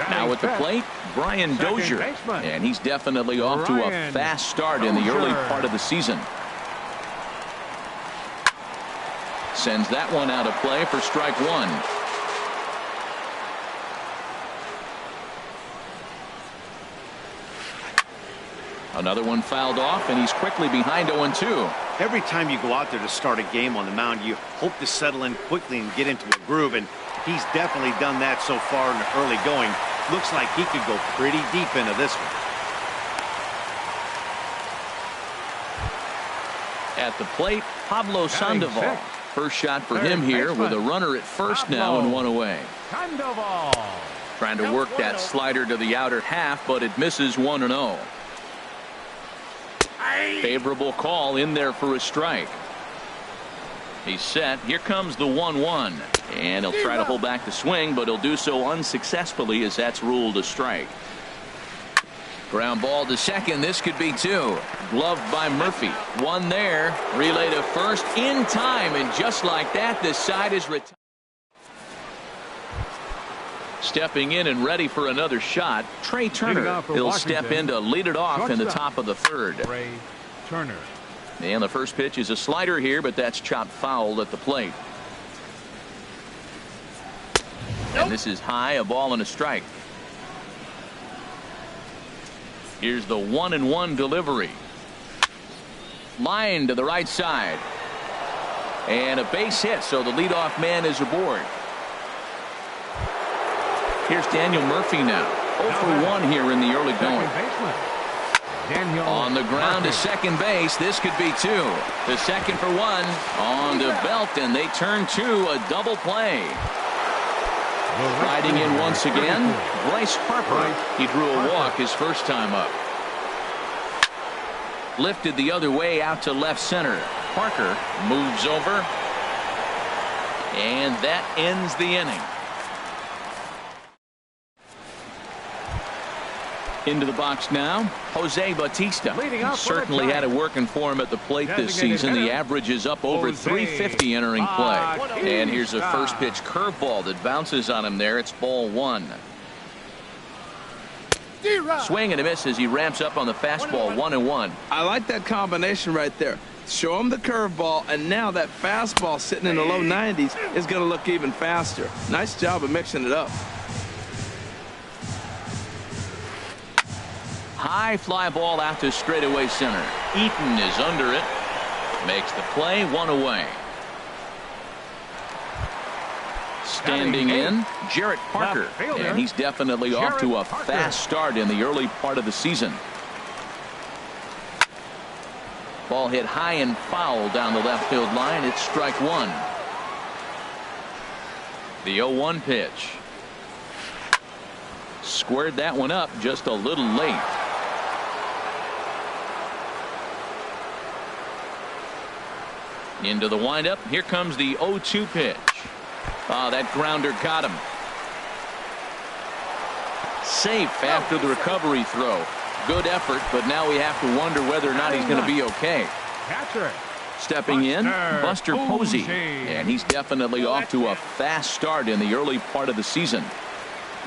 S1: Now at the plate, Brian Dozier. And he's definitely off to a fast start in the early part of the season. Sends that one out of play for strike 1. Another one fouled off, and he's quickly behind 0-2.
S4: Every time you go out there to start a game on the mound, you hope to settle in quickly and get into a groove, and he's definitely done that so far in the early going. Looks like he could go pretty deep into this one.
S1: At the plate, Pablo Sandoval. First shot for him here with a runner at first now and 1 away.
S3: Sandoval.
S1: Trying to work that slider to the outer half, but it misses 1-0. Favorable call in there for a strike. He's set. Here comes the 1-1. And he'll try to hold back the swing, but he'll do so unsuccessfully as that's ruled a strike. Ground ball to second. This could be 2. Gloved by Murphy. 1 there. Relay to first in time. And just like that, this side is retired. Stepping in and ready for another shot, Trey Turner. He'll step in to lead it off in the top of the 3rd.
S3: Trey Turner.
S1: And the first pitch is a slider here, but that's chopped foul at the plate. And this is high, a ball and a strike. Here's the 1-1 delivery. Line to the right side. And a base hit, so the leadoff man is aboard. Here's Daniel Murphy now. 0 for 1 here in the early going. On the ground to second base. This could be 2. The second for 1 on the belt, and they turn to a double play. Riding in once again, Bryce Harper. He drew a walk his first time up. Lifted the other way out to left center. Parker moves over, and that ends the inning. Into the box now, Jose Bautista. Certainly had it working for him at the plate this season. The average is up over 350 entering play. And here's a first pitch curveball that bounces on him there. It's ball 1. Swing and a miss as he ramps up on the fastball. 1-1.
S2: I like that combination right there. Show him the curveball, and now that fastball sitting in the low 90s is going to look even faster. Nice job of mixing it up.
S1: High fly ball out to straightaway center. Eaton is under it. Makes the play. 1 away. Standing in, Jarrett Parker. And he's definitely off to a fast start in the early part of the season. Ball hit high and foul down the left field line. It's strike 1. The 0-1 pitch. Squared that one up just a little late. Into the windup. Here comes the 0-2 pitch. Oh, that grounder got him. Safe after the recovery throw. Good effort, but now we have to wonder whether or not he's going to be okay. Stepping in, Buster Posey. And he's definitely off to a fast start in the early part of the season.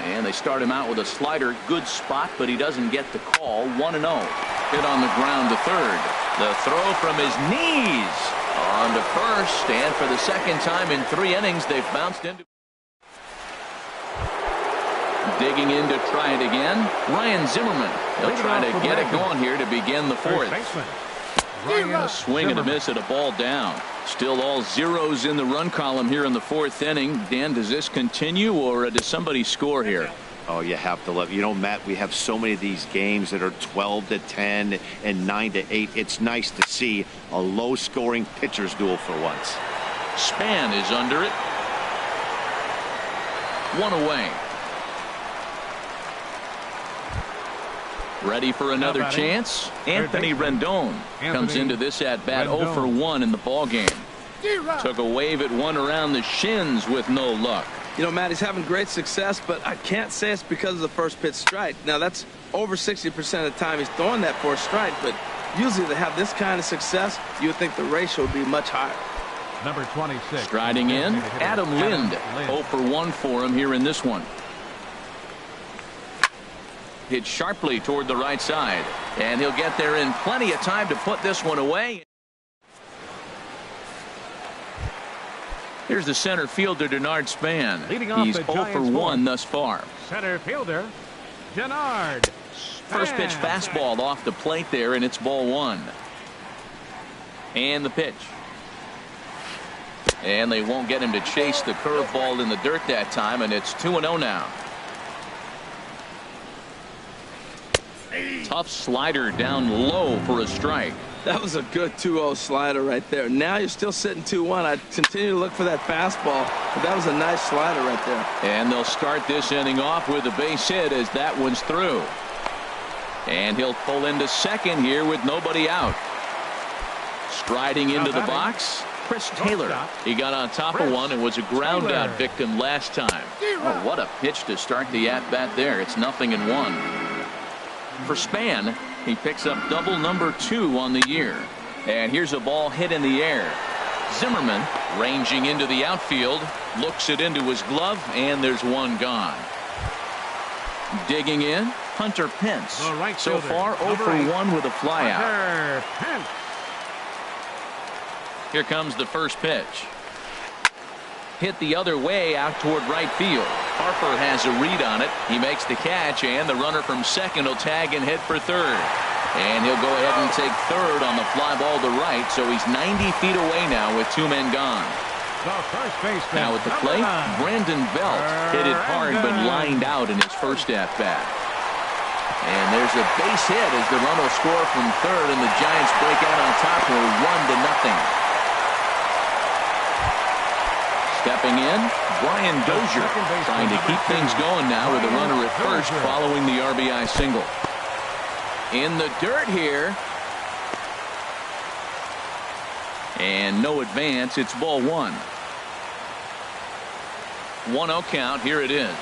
S1: And they start him out with a slider. Good spot, but he doesn't get the call. 1-0. Hit on the ground to third. The throw from his knees. On to first, and for the second time in 3 innings, they've bounced into. Digging in to try it again, Ryan Zimmerman. He'll try to get it going here to begin the 4th. A swing and a miss at a ball down. Still all zeros in the run column here in the 4th inning. Dan, does this continue, or does somebody score here?
S4: Oh, you have to love. You know, Matt, we have so many of these games that are 12-10 and 9-8. It's nice to see a low-scoring pitcher's duel for once.
S1: Span is under it. 1 away. Ready for another chance? Anthony Rendon comes into this at-bat 0 for 1 in the ballgame. Took a wave at one around the shins with no luck.
S2: You know, Matt, he's having great success, but I can't say it's because of the first pitch strike. Now, that's over 60% of the time he's throwing that for a strike, but usually to have this kind of success, you would think the ratio would be much higher.
S3: Number 26.
S1: Striding in, Adam Lind. 0 for 1 for him here in this one. Hit sharply toward the right side, and he'll get there in plenty of time to put this one away. Here's the center fielder, Denard Span. He's 0 for 1 thus far.
S3: Center fielder, Denard.
S1: First pitch fastball off the plate there, and it's ball 1. And the pitch. And they won't get him to chase the curveball in the dirt that time, and it's 2-0 now. Tough slider down low for a strike.
S2: That was a good 2-0 slider right there. Now you're still sitting 2-1. I'd continue to look for that fastball, but that was a nice slider right there.
S1: And they'll start this inning off with a base hit as that one's through. And he'll pull into second here with nobody out. Striding into the box, Chris Taylor. He got on top of one and was a ground out victim last time. Oh, what a pitch to start the at-bat there. It's 0-1. For Span, he picks up double number 2 on the year. And here's a ball hit in the air. Zimmerman ranging into the outfield, looks it into his glove, and there's one gone. Digging in, Hunter Pence. So far 0 for 1 with a flyout. Here comes the first pitch. Hit the other way out toward right field. Harper has a read on it. He makes the catch, and the runner from second will tag and hit for third. And he'll go ahead and take third on the fly ball to right, so he's 90 feet away now with 2 men gone. Now at the plate, Brandon Belt hit it hard but lined out in his first at-bat. And there's a base hit as the run will score from third, and the Giants break out on top for 1-0. Stepping in, Brian Dozier trying to keep things going now with a runner at first following the RBI single. In the dirt here. And no advance. It's ball 1. 1-0 count. Here it is.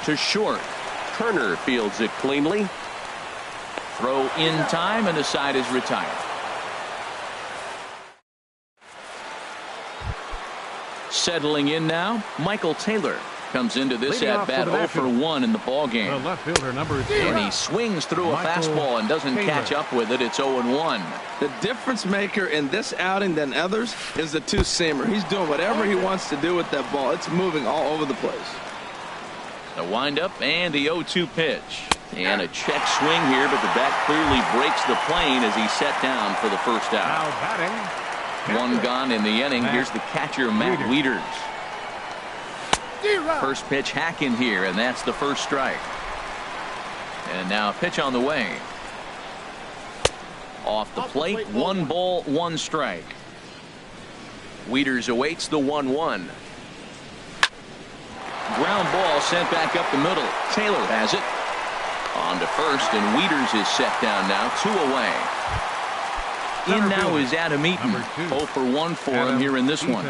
S1: To short. Turner fields it cleanly. Throw in time, and the side is retired. Settling in now, Michael Taylor comes into this at-bat 0 for 1 in the ball game.
S3: The left fielder, number 2.
S1: And he swings through a fastball and doesn't catch up with it. It's 0-1.
S2: The difference maker in this outing than others is the two-seamer. He's doing whatever he wants to do with that ball. It's moving all over the place.
S1: The windup and the 0-2 pitch. And a check swing here, but the bat clearly breaks the plane as he's set down for the first out.
S3: Now batting.
S1: One gone in the inning. Here's the catcher, Matt Wieters. First pitch hacking here, and that's the first strike. And now a pitch on the way. Off the plate, 1 ball, 1 strike. Wieters awaits the 1-1. Ground ball sent back up the middle. Taylor has it. On to first, and Wieters is set down now, 2 away. In now is Adam Eaton. 0 for 1 for him here in this one.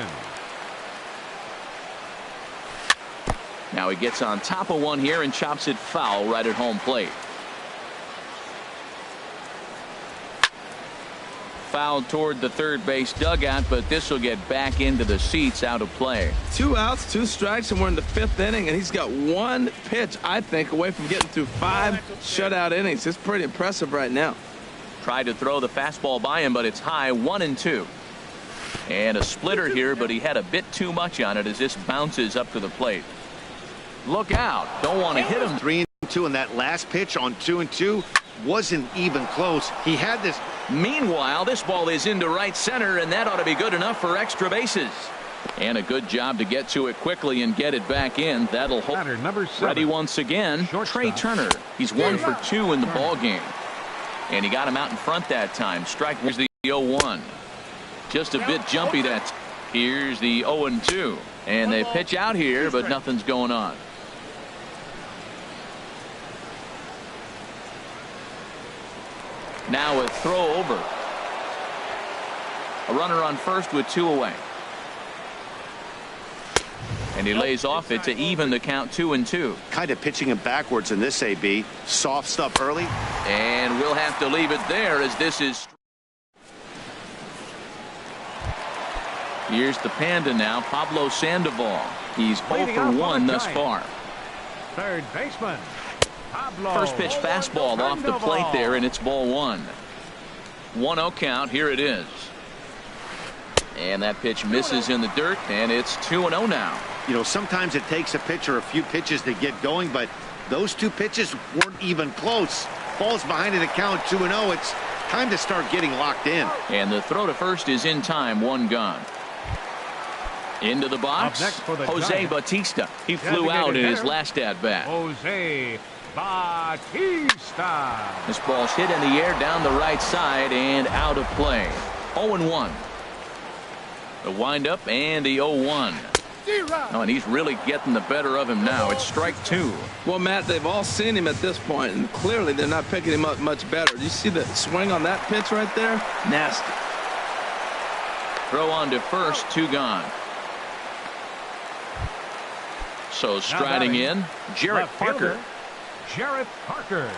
S1: Now he gets on top of one here and chops it foul right at home plate. Foul toward the third base dugout, but this will get back into the seats, out of play.
S2: 2 outs, 2 strikes, and we're in the 5th inning, and he's got 1 pitch, I think, away from getting through 5 shutout innings. It's pretty impressive right now.
S1: Tried to throw the fastball by him, but it's high, 1-2. And a splitter here, but he had a bit too much on it as this bounces up to the plate. Look out. Don't want to hit him.
S4: 3-2, and that last pitch on 2-2 wasn't even close. He had this.
S1: Meanwhile, this ball is into right center, and that ought to be good enough for extra bases. And a good job to get to it quickly and get it back in. That'll hold.
S3: Number 7.
S1: Ready once again, Trey Turner. He's 1 for 2 in the ball game. And he got him out in front that time. Strike was the 0-1. Just a bit jumpy that. Here's the 0-2. And they pitch out here, but nothing's going on. Now a throw over. A runner on first with 2 away. And he lays off it to even the count, 2-2.
S4: Kind of pitching him backwards in this AB. Soft stuff early.
S1: And we'll have to leave it there as this is. Here's the Panda now, Pablo Sandoval. He's 0 for 1 thus far.
S3: Third baseman. Pablo.
S1: First pitch fastball off the plate there, and it's ball 1. 1-0 count. Here it is. And that pitch misses in the dirt, and it's 2-0 now.
S4: You know, sometimes it takes a pitcher a few pitches to get going, but those 2 pitches weren't even close. Falls behind in the count, 2-0. It's time to start getting locked in.
S1: And the throw to first is in time, 1 gone. Into the box, Jose Bautista. He flew out in his last at-bat.
S3: Jose Bautista.
S1: This ball's hit in the air down the right side and out of play. 0-1. The windup and the 0-1. Oh, and he's really getting the better of him now. It's strike 2.
S2: Well, Matt, they've all seen him at this point, and clearly they're not picking him up much better. Do you see the swing on that pitch right there? Nasty.
S1: Throw on to first, 2 gone. So striding in, Jarrett Parker.
S3: Jarrett Parker.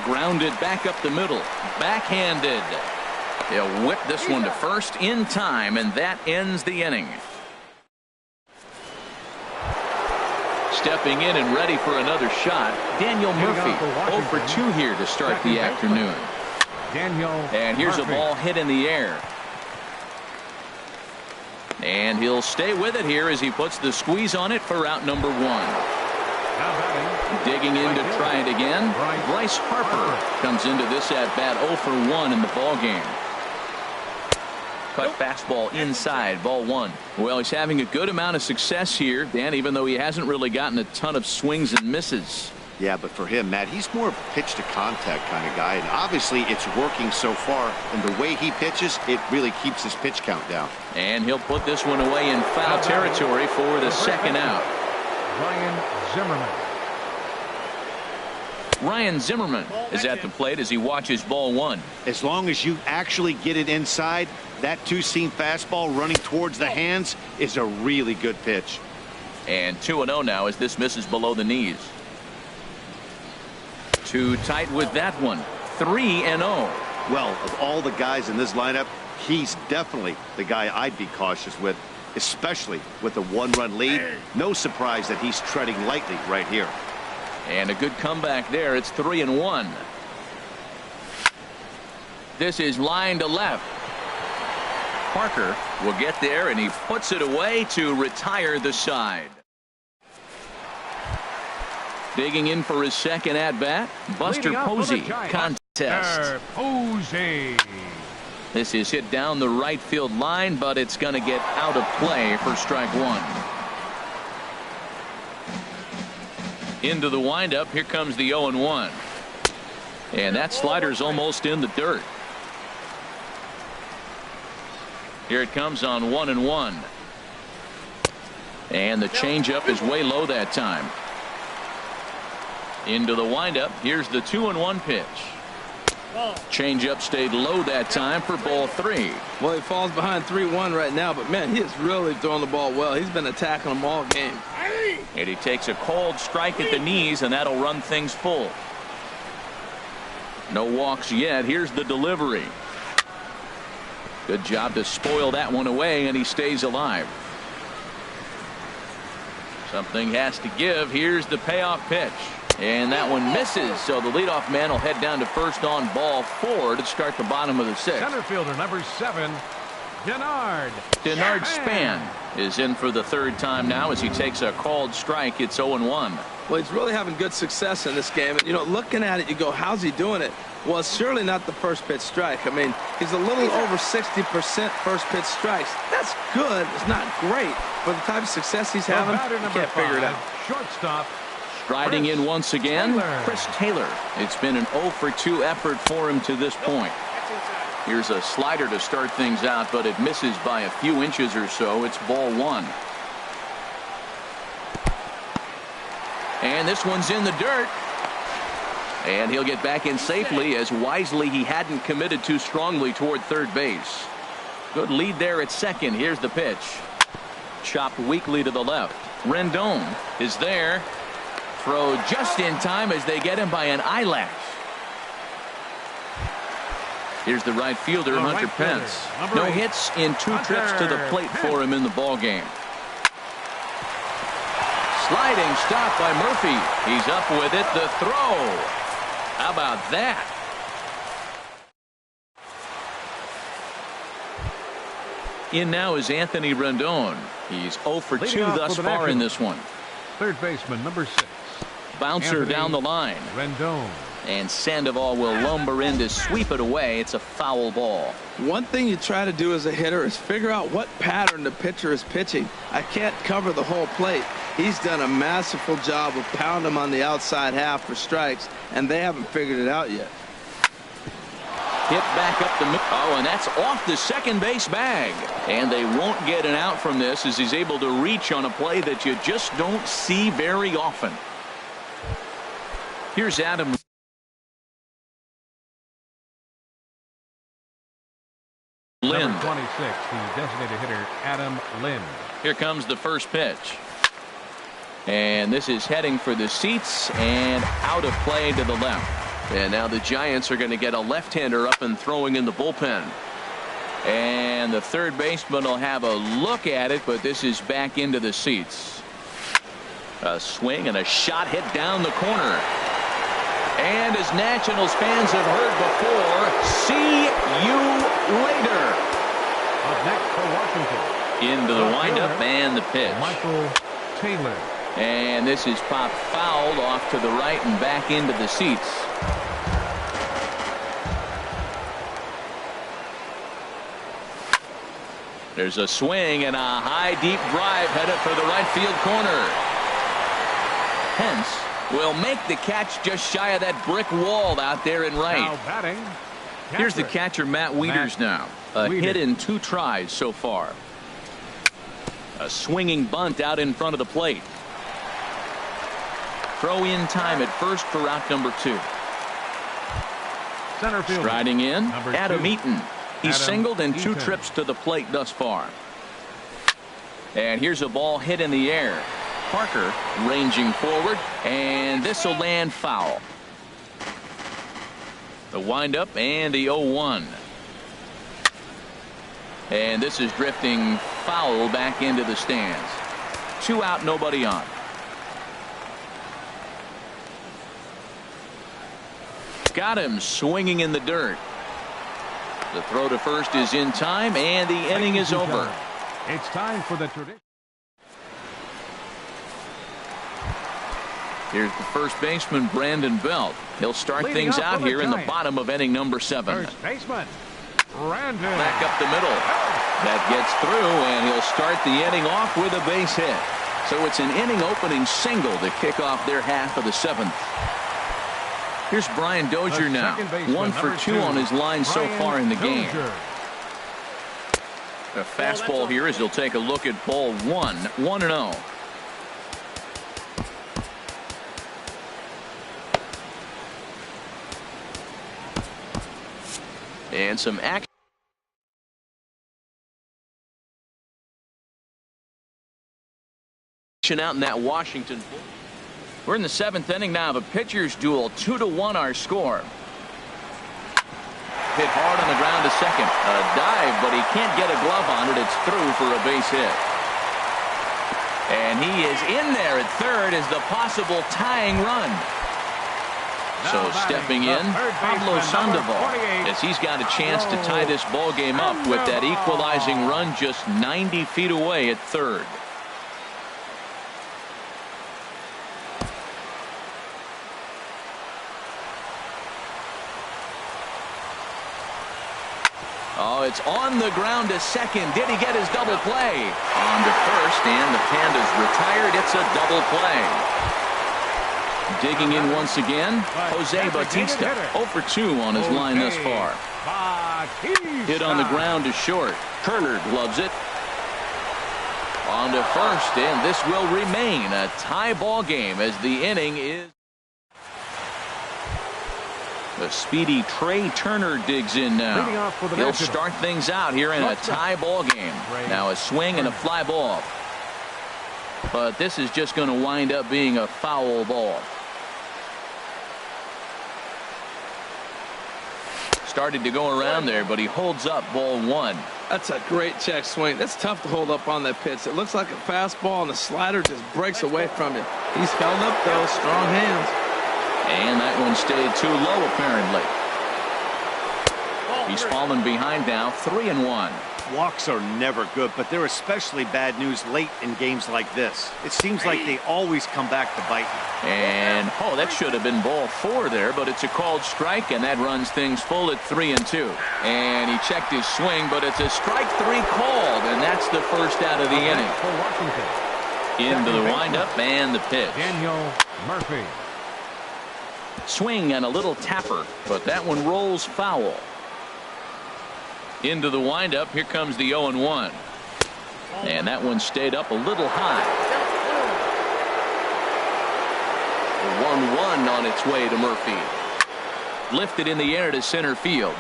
S1: Grounded back up the middle. Backhanded. He'll whip this one to first in time, and that ends the inning. Stepping in and ready for another shot, Daniel Murphy. 0 for 2 here to start the afternoon. And here's a ball hit in the air. And he'll stay with it here as he puts the squeeze on it for out number 1. Digging in to try it again. Bryce Harper comes into this at-bat 0 for 1 in the ball game. Cut fastball inside, ball 1. Well, he's having a good amount of success here, Dan, even though he hasn't really gotten a ton of swings and misses.
S4: Yeah, but for him, Matt, he's more of a pitch to contact kind of guy, and obviously it's working so far, and the way he pitches, it really keeps his pitch count down.
S1: And he'll put this one away in foul territory for the second out.
S3: Ryan Zimmerman.
S1: Ryan Zimmerman is at the plate as he watches ball 1.
S4: As long as you actually get it inside, that 2-seam fastball running towards the hands is a really good pitch.
S1: And 2-0 now as this misses below the knees. Too tight with that one. 3-0.
S4: Well, of all the guys in this lineup, he's definitely the guy I'd be cautious with, especially with a 1-run lead. No surprise that he's treading lightly right here.
S1: And a good comeback there. It's 3-1. This is line to left. Parker will get there, and he puts it away to retire the side. Digging in for his second at-bat, Buster Posey contest.
S3: Posey.
S1: This is hit down the right field line, but it's going to get out of play for strike one. Into the windup. Here comes the 0-1. And that slider's almost in the dirt. Here it comes on 1-1. And the changeup is way low that time. Into the windup. Here's the 2-1 pitch. Changeup stayed low that time for ball 3.
S2: Well, he falls behind 3-1 right now, but man, he is really throwing the ball well. He's been attacking them all game.
S1: And he takes a cold strike at the knees, and that'll run things full. No walks yet. Here's the delivery. Good job to spoil that one away, and he stays alive. Something has to give. Here's the payoff pitch. And that one misses, so the leadoff man will head down to first on ball 4 to start the bottom of the 6th.
S3: Center fielder number 7, Denard.
S1: Denard Span is in for the third time now as he takes a called strike. It's 0-1.
S2: Well, he's really having good success in this game. And, you know, looking at it, you go, how's he doing it? Well, it's surely not the first pitch strike. I mean, he's a little over 60% first pitch strikes. That's good. It's not great. For the type of success he's having, you can't figure it out.
S3: Shortstop.
S1: Striding in once again, Chris Taylor. It's been an 0-for-2 effort for him to this point. Here's a slider to start things out, but it misses by a few inches or so. It's ball 1. And this one's in the dirt. And he'll get back in safely, as wisely he hadn't committed too strongly toward third base. Good lead there at second. Here's the pitch. Chopped weakly to the left. Rendon is there. Throw just in time as they get him by an eyelash. Here's the right fielder, Hunter Pence. No hits in 2 trips to the plate for him in the ball game. Sliding stop by Murphy. He's up with it. The throw. How about that? In now is Anthony Rendon. He's 0-for-2 thus far in this one.
S3: Third baseman number 6.
S1: Bouncer
S3: Anthony
S1: down the line.
S3: Rendon.
S1: And Sandoval will lumber in to sweep it away. It's a foul ball.
S2: One thing you try to do as a hitter is figure out what pattern the pitcher is pitching. I can't cover the whole plate. He's done a masterful job of pounding him on the outside half for strikes, and they haven't figured it out yet.
S1: Hit back up the middle. Oh, and that's off the second base bag. And they won't get an out from this as he's able to reach on a play that you just don't see very often. Here's Adam. Lynn.
S3: Number 26, the designated hitter, Adam Lynn.
S1: Here comes the first pitch. And this is heading for the seats and out of play to the left. And now the Giants are going to get a left-hander up and throwing in the bullpen. And the third baseman will have a look at it, but this is back into the seats. A swing and a shot hit down the corner. And as Nationals fans have heard before, see you later.
S3: Up next for Washington.
S1: Into the windup and the pitch.
S3: Michael Taylor.
S1: And this is popped fouled off to the right and back into the seats. There's a swing and a high deep drive headed for the right field corner. Pence will make the catch just shy of that brick wall out there in right.
S3: Now batting.
S1: Here's the catcher, Matt Wieters now. A hit in 2 tries so far. A swinging bunt out in front of the plate. Throw in time at first for out number 2.
S3: Center field.
S1: Striding in,
S3: Number
S1: Adam
S3: 2.
S1: Eaton. He's
S3: Adam
S1: singled in 2
S3: Eaton.
S1: trips to the plate thus far. And here's a ball hit in the air. Parker ranging forward, and this will land foul. The windup and the 0-1. And this is drifting foul back into the stands. 2 out, nobody on. Got him swinging in the dirt. The throw to first is in time, and the inning is over.
S3: It's time for the tradition.
S1: Here's the first baseman, Brandon Belt. He'll start things out here in the bottom of inning number 7.
S3: First baseman, Brandon.
S1: Back up the middle. That gets through, and he'll start the inning off with a base hit. So it's an inning opening single to kick off their half of the 7th. Here's Brian Dozier now. 1 for 2 on his line so far in the game. A fastball here as he'll take a look at ball 1, 1-0. And some action out in that Washington. We're in the 7th inning now of a pitcher's duel. 2-1 our score. Hit hard on the ground to second. A dive, but he can't get a glove on it. It's through for a base hit. And he is in there at third as the possible tying run. So stepping in, Pablo Sandoval, as he's got a chance to tie this ball game up with that equalizing run just 90 feet away at third. Oh, it's on the ground to second. Did he get his double play? On to first, and the Pandas retired. It's a double play. Digging in once again, Jose Bautista, 0 for 2 on his line thus far. Hit on the ground to short. Turner gloves it. On to first, and this will remain a tie ball game as the inning is. The speedy Trey Turner digs in now. He'll start things out here in a tie ball game. Now a swing and a fly ball. But this is just going to wind up being a foul ball. Started to go around there, but he holds up ball 1.
S2: That's a great check swing. That's tough to hold up on that pitch. It looks like a fastball, and the slider just breaks away from it. He's held up, though. Strong hands.
S1: And that one stayed too low, apparently. He's fallen behind now, 3-1.
S4: Walks are never good, but they're especially bad news late in games like this. It seems like they always come back to bite you.
S1: And, oh, that should have been ball 4 there, but it's a called strike, and that runs things full at 3-2. And he checked his swing, but it's a strike 3 called, and that's the first out of the inning. Into the windup and the pitch.
S3: Daniel Murphy.
S1: Swing and a little tapper, but that one rolls foul. Into the windup. Here comes the 0-1. And that one stayed up a little high. The 1-1 on its way to Murphy. Lifted in the air to center field.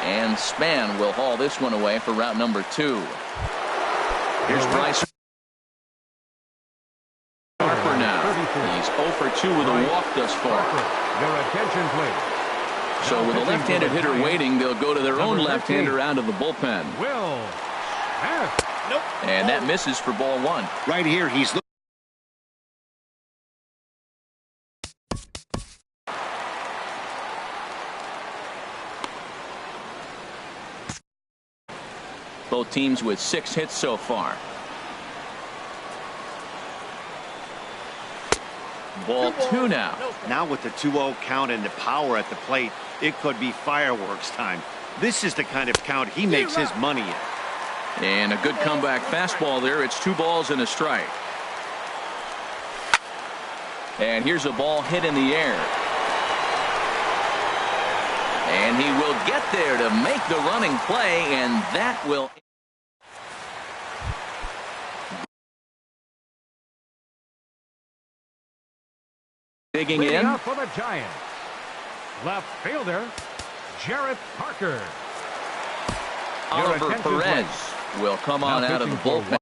S1: And Span will haul this one away for route number 2. Here's Bryce Harper now. He's 0 for 2 with a walk thus far.
S3: Your attention, please.
S1: So with a left-handed hitter waiting, they'll go to their own left-hander out of the bullpen. And that misses for ball 1.
S4: Right here, he's looking.
S1: Both teams with 6 hits so far. Ball 2 now.
S4: Now with the 2-0 count and the power at the plate, it could be fireworks time. This is the kind of count he makes his money in.
S1: And a good comeback fastball there. It's 2 balls and a strike. And here's a ball hit in the air. And he will get there to make the running play, and that will. Digging in.
S3: Out for the Giants. Left fielder, Jarrett Parker.
S1: Oliver Perez will come on out of the bullpen.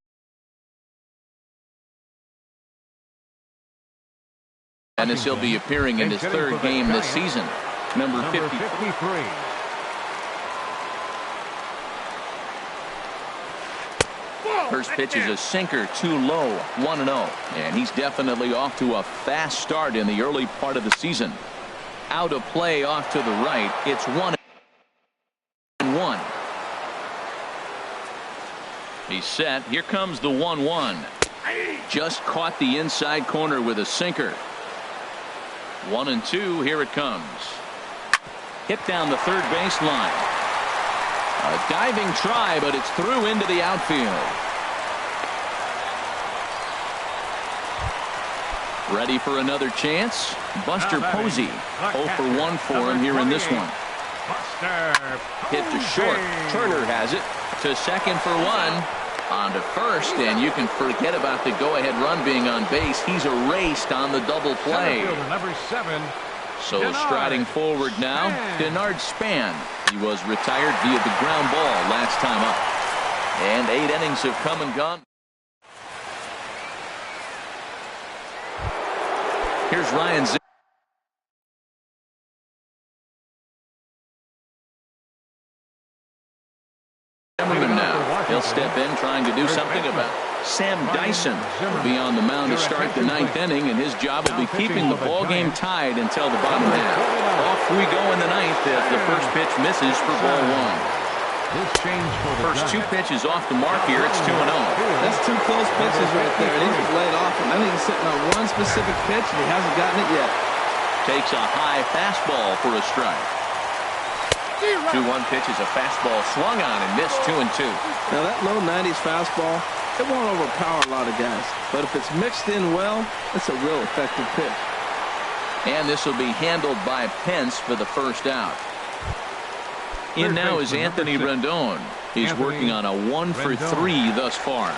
S1: And as he'll be appearing in his third game this season. Number 53. First pitch is a sinker, too low, 1-0. And he's definitely off to a fast start in the early part of the season. Out of play off to the right. It's 1-1. He's set. Here comes the 1-1. Just caught the inside corner with a sinker. 1-2. Here it comes. Hit down the third baseline. A diving try, but it's through into the outfield. Ready for another chance? Buster Posey. 0 for 1 for him here in this one. Hit to short. Turner has it. To second for 1. On to first, and you can forget about the go-ahead run being on base. He's erased on the double play.
S3: Number 7.
S1: So striding forward now, Denard Span. He was retired via the ground ball last time up. And 8 innings have come and gone. Here's Ryan Zimmerman now. He'll step in trying to do something about it. Sam Dyson will be on the mound to start the 9th inning, and his job will be keeping the ball game tied until the bottom half. Off we go in the 9th as the first pitch misses for ball 1. First 2 pitches off the mark here. It's 2-0.
S2: That's 2 close pitches right there, and he's laid off him. I think he's sitting on one specific pitch, and he hasn't gotten it yet.
S1: Takes a high fastball for a strike. 2-1 pitch is a fastball swung on and missed 2-2.
S2: Now that low 90s fastball, it won't overpower a lot of guys, but if it's mixed in well, it's a real effective pitch.
S1: And this will be handled by Pence for the first out. In now is Anthony Rendon. He's working on a 1 for 3 thus far.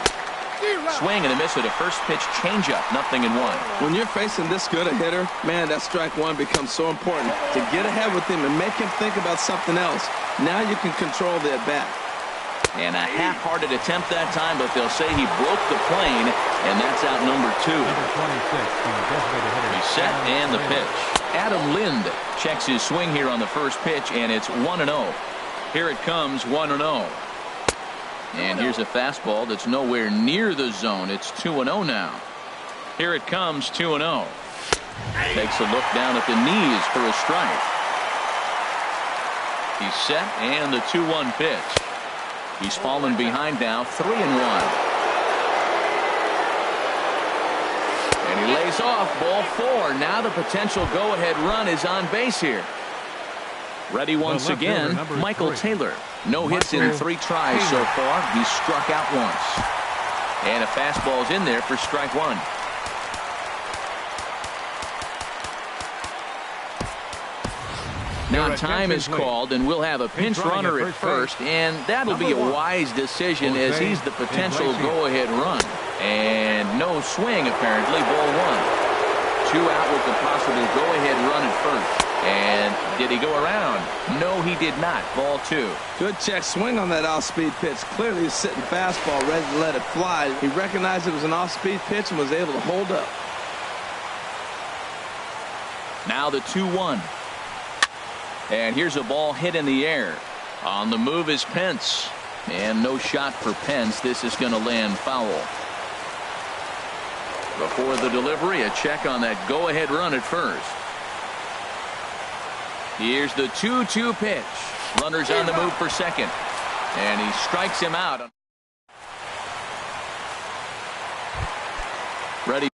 S1: Swing and a miss at a first pitch changeup, 0-1.
S2: When you're facing this good a hitter, man, that strike 1 becomes so important to get ahead with him and make him think about something else. Now you can control the at-bat.
S1: And a half-hearted attempt that time, but they'll say he broke the plane, and that's out number 2. He's set and the pitch. Adam Lind checks his swing here on the first pitch, and it's 1-0. Here it comes, 1-0. And here's a fastball that's nowhere near the zone. It's 2-0 now. Here it comes, 2-0. Takes a look down at the knees for a strike. He's set and the 2-1 pitch. He's fallen behind now, 3-1. And he lays off ball 4. Now the potential go-ahead run is on base here. Ready once again, Michael Taylor. No hits in 3 tries so far. He's struck out once. And a fastball's in there for strike 1. Now time is called, and we'll have a pinch runner at first, and that'll be a wise decision as he's the potential go-ahead run. And no swing, apparently, ball 1. 2 out with the possible go-ahead run at first. And did he go around? No, he did not. Ball 2.
S2: Good check swing on that off-speed pitch. Clearly he's sitting fastball, ready to let it fly. He recognized it was an off-speed pitch and was able to hold up.
S1: Now the 2-1. And here's a ball hit in the air. On the move is Pence. And no shot for Pence. This is going to land foul. Before the delivery, a check on that go-ahead run at first. Here's the 2-2 pitch. Runners on the move for second. And he strikes him out. Ready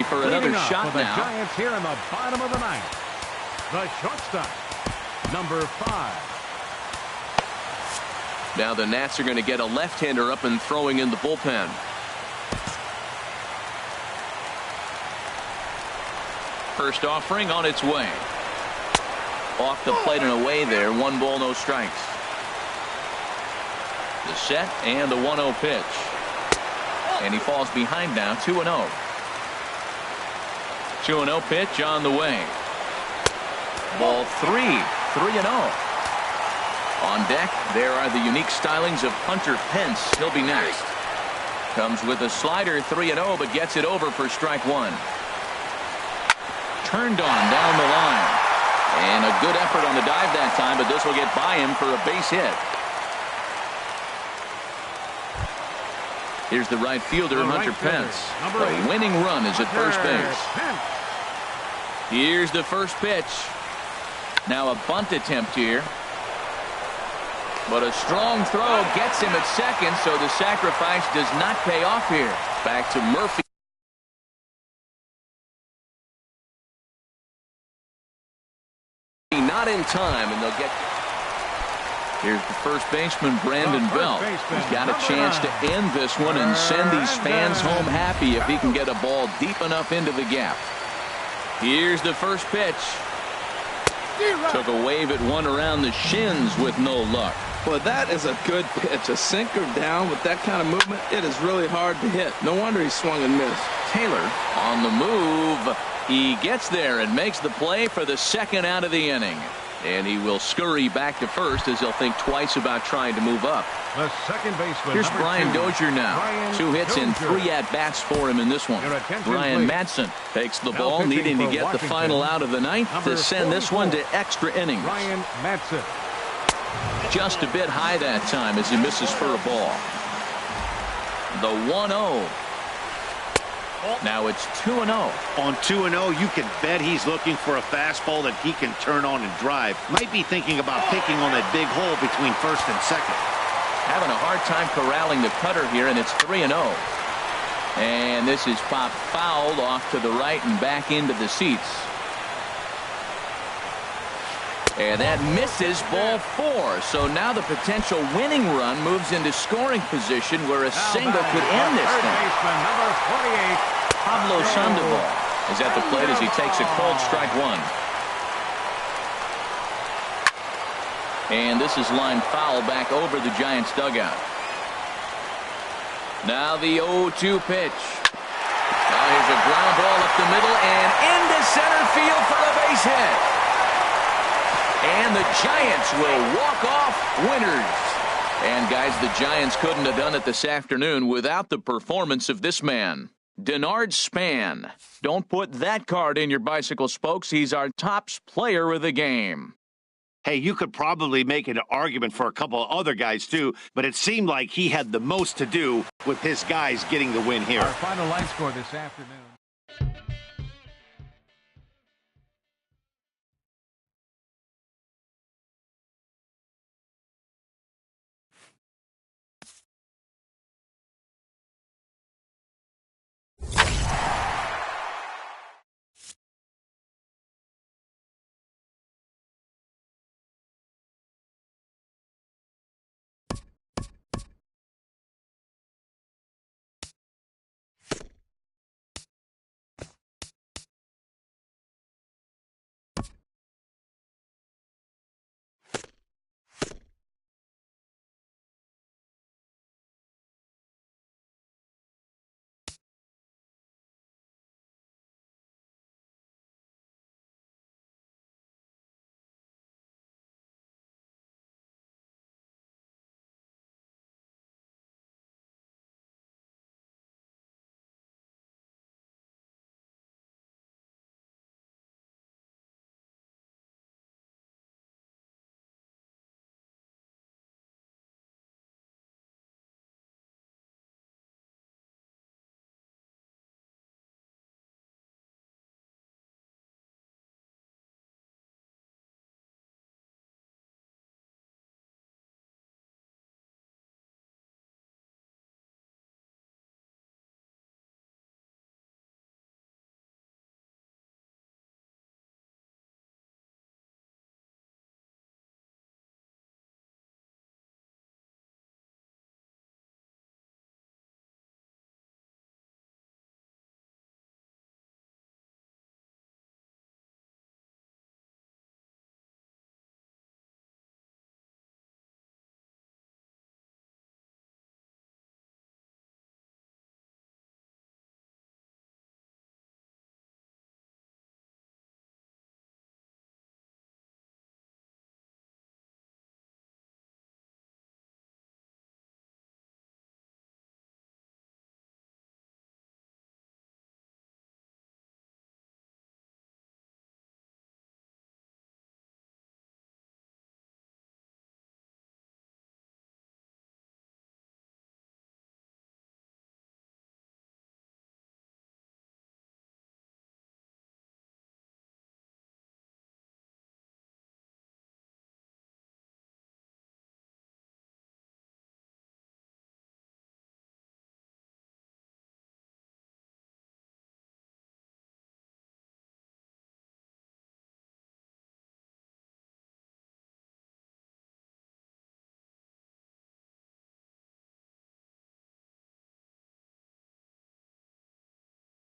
S1: for another shot now.
S3: The Giants here in the bottom of the 9th. The shortstop, number 5.
S1: Now the Nats are going to get a left-hander up and throwing in the bullpen. First offering on its way. Off the plate and away there. 1 ball, no strikes. The set and the 1-0 pitch. And he falls behind now, 2-0. 2-0 pitch on the way. Ball 3. 3-0. On deck, there are the unique stylings of Hunter Pence. He'll be next. Comes with a slider, 3-0, but gets it over for strike one. Turned on down the line. And a good effort on the dive that time, but this will get by him for a base hit. Here's the right fielder, Hunter Pence. The winning run is at first base. Here's the first pitch. Now a bunt attempt here. But a strong throw gets him at second, so the sacrifice does not pay off here. Back to Murphy. Not in time, and they'll get... Here's the first baseman, Brandon Bell. He's got a chance to end this one and send these fans home happy if he can get a ball deep enough into the gap. Here's the first pitch. Took a wave at one around the shins with no luck.
S2: Well, that is a good pitch. A sinker down with that kind of movement, it is really hard to hit. No wonder he swung and missed.
S1: Taylor on the move. He gets there and makes the play for the second out of the inning. And he will scurry back to first as he'll think twice about trying to move up.
S3: The second baseman.
S1: Here's Brian Dozier now.
S3: Brian
S1: 2 hits and
S3: Dozier.
S1: 3 at-bats for him in this one. Brian Madsen takes the ball, needing to get the final out of the ninth to send this one to extra innings.
S3: Brian Madsen.
S1: Just a bit high that time as he misses for a ball. The 1-0. Now it's 2-0.
S4: On 2-0, you can bet he's looking for a fastball that he can turn on and drive. Might be thinking about picking on that big hole between first and second.
S1: Having a hard time corralling the cutter here, and it's 3-0. And this is popped fouled off to the right and back into the seats. And that misses ball 4. So now the potential winning run moves into scoring position where a single could end this thing.
S3: Number 48.
S1: Pablo Sandoval is at the plate as he takes a cold strike one. And this is lined foul back over the Giants dugout. Now the 0-2 pitch. Now here's a ground ball up the middle and into center field for a base hit. And the Giants will walk off winners. And guys, the Giants couldn't have done it this afternoon without the performance of this man, Denard Span. Don't put that card in your bicycle spokes. He's our top player of the game.
S4: Hey, you could probably make an argument for a couple of other guys too, but it seemed like he had the most to do with his guys getting the win here.
S3: Our final line score this afternoon.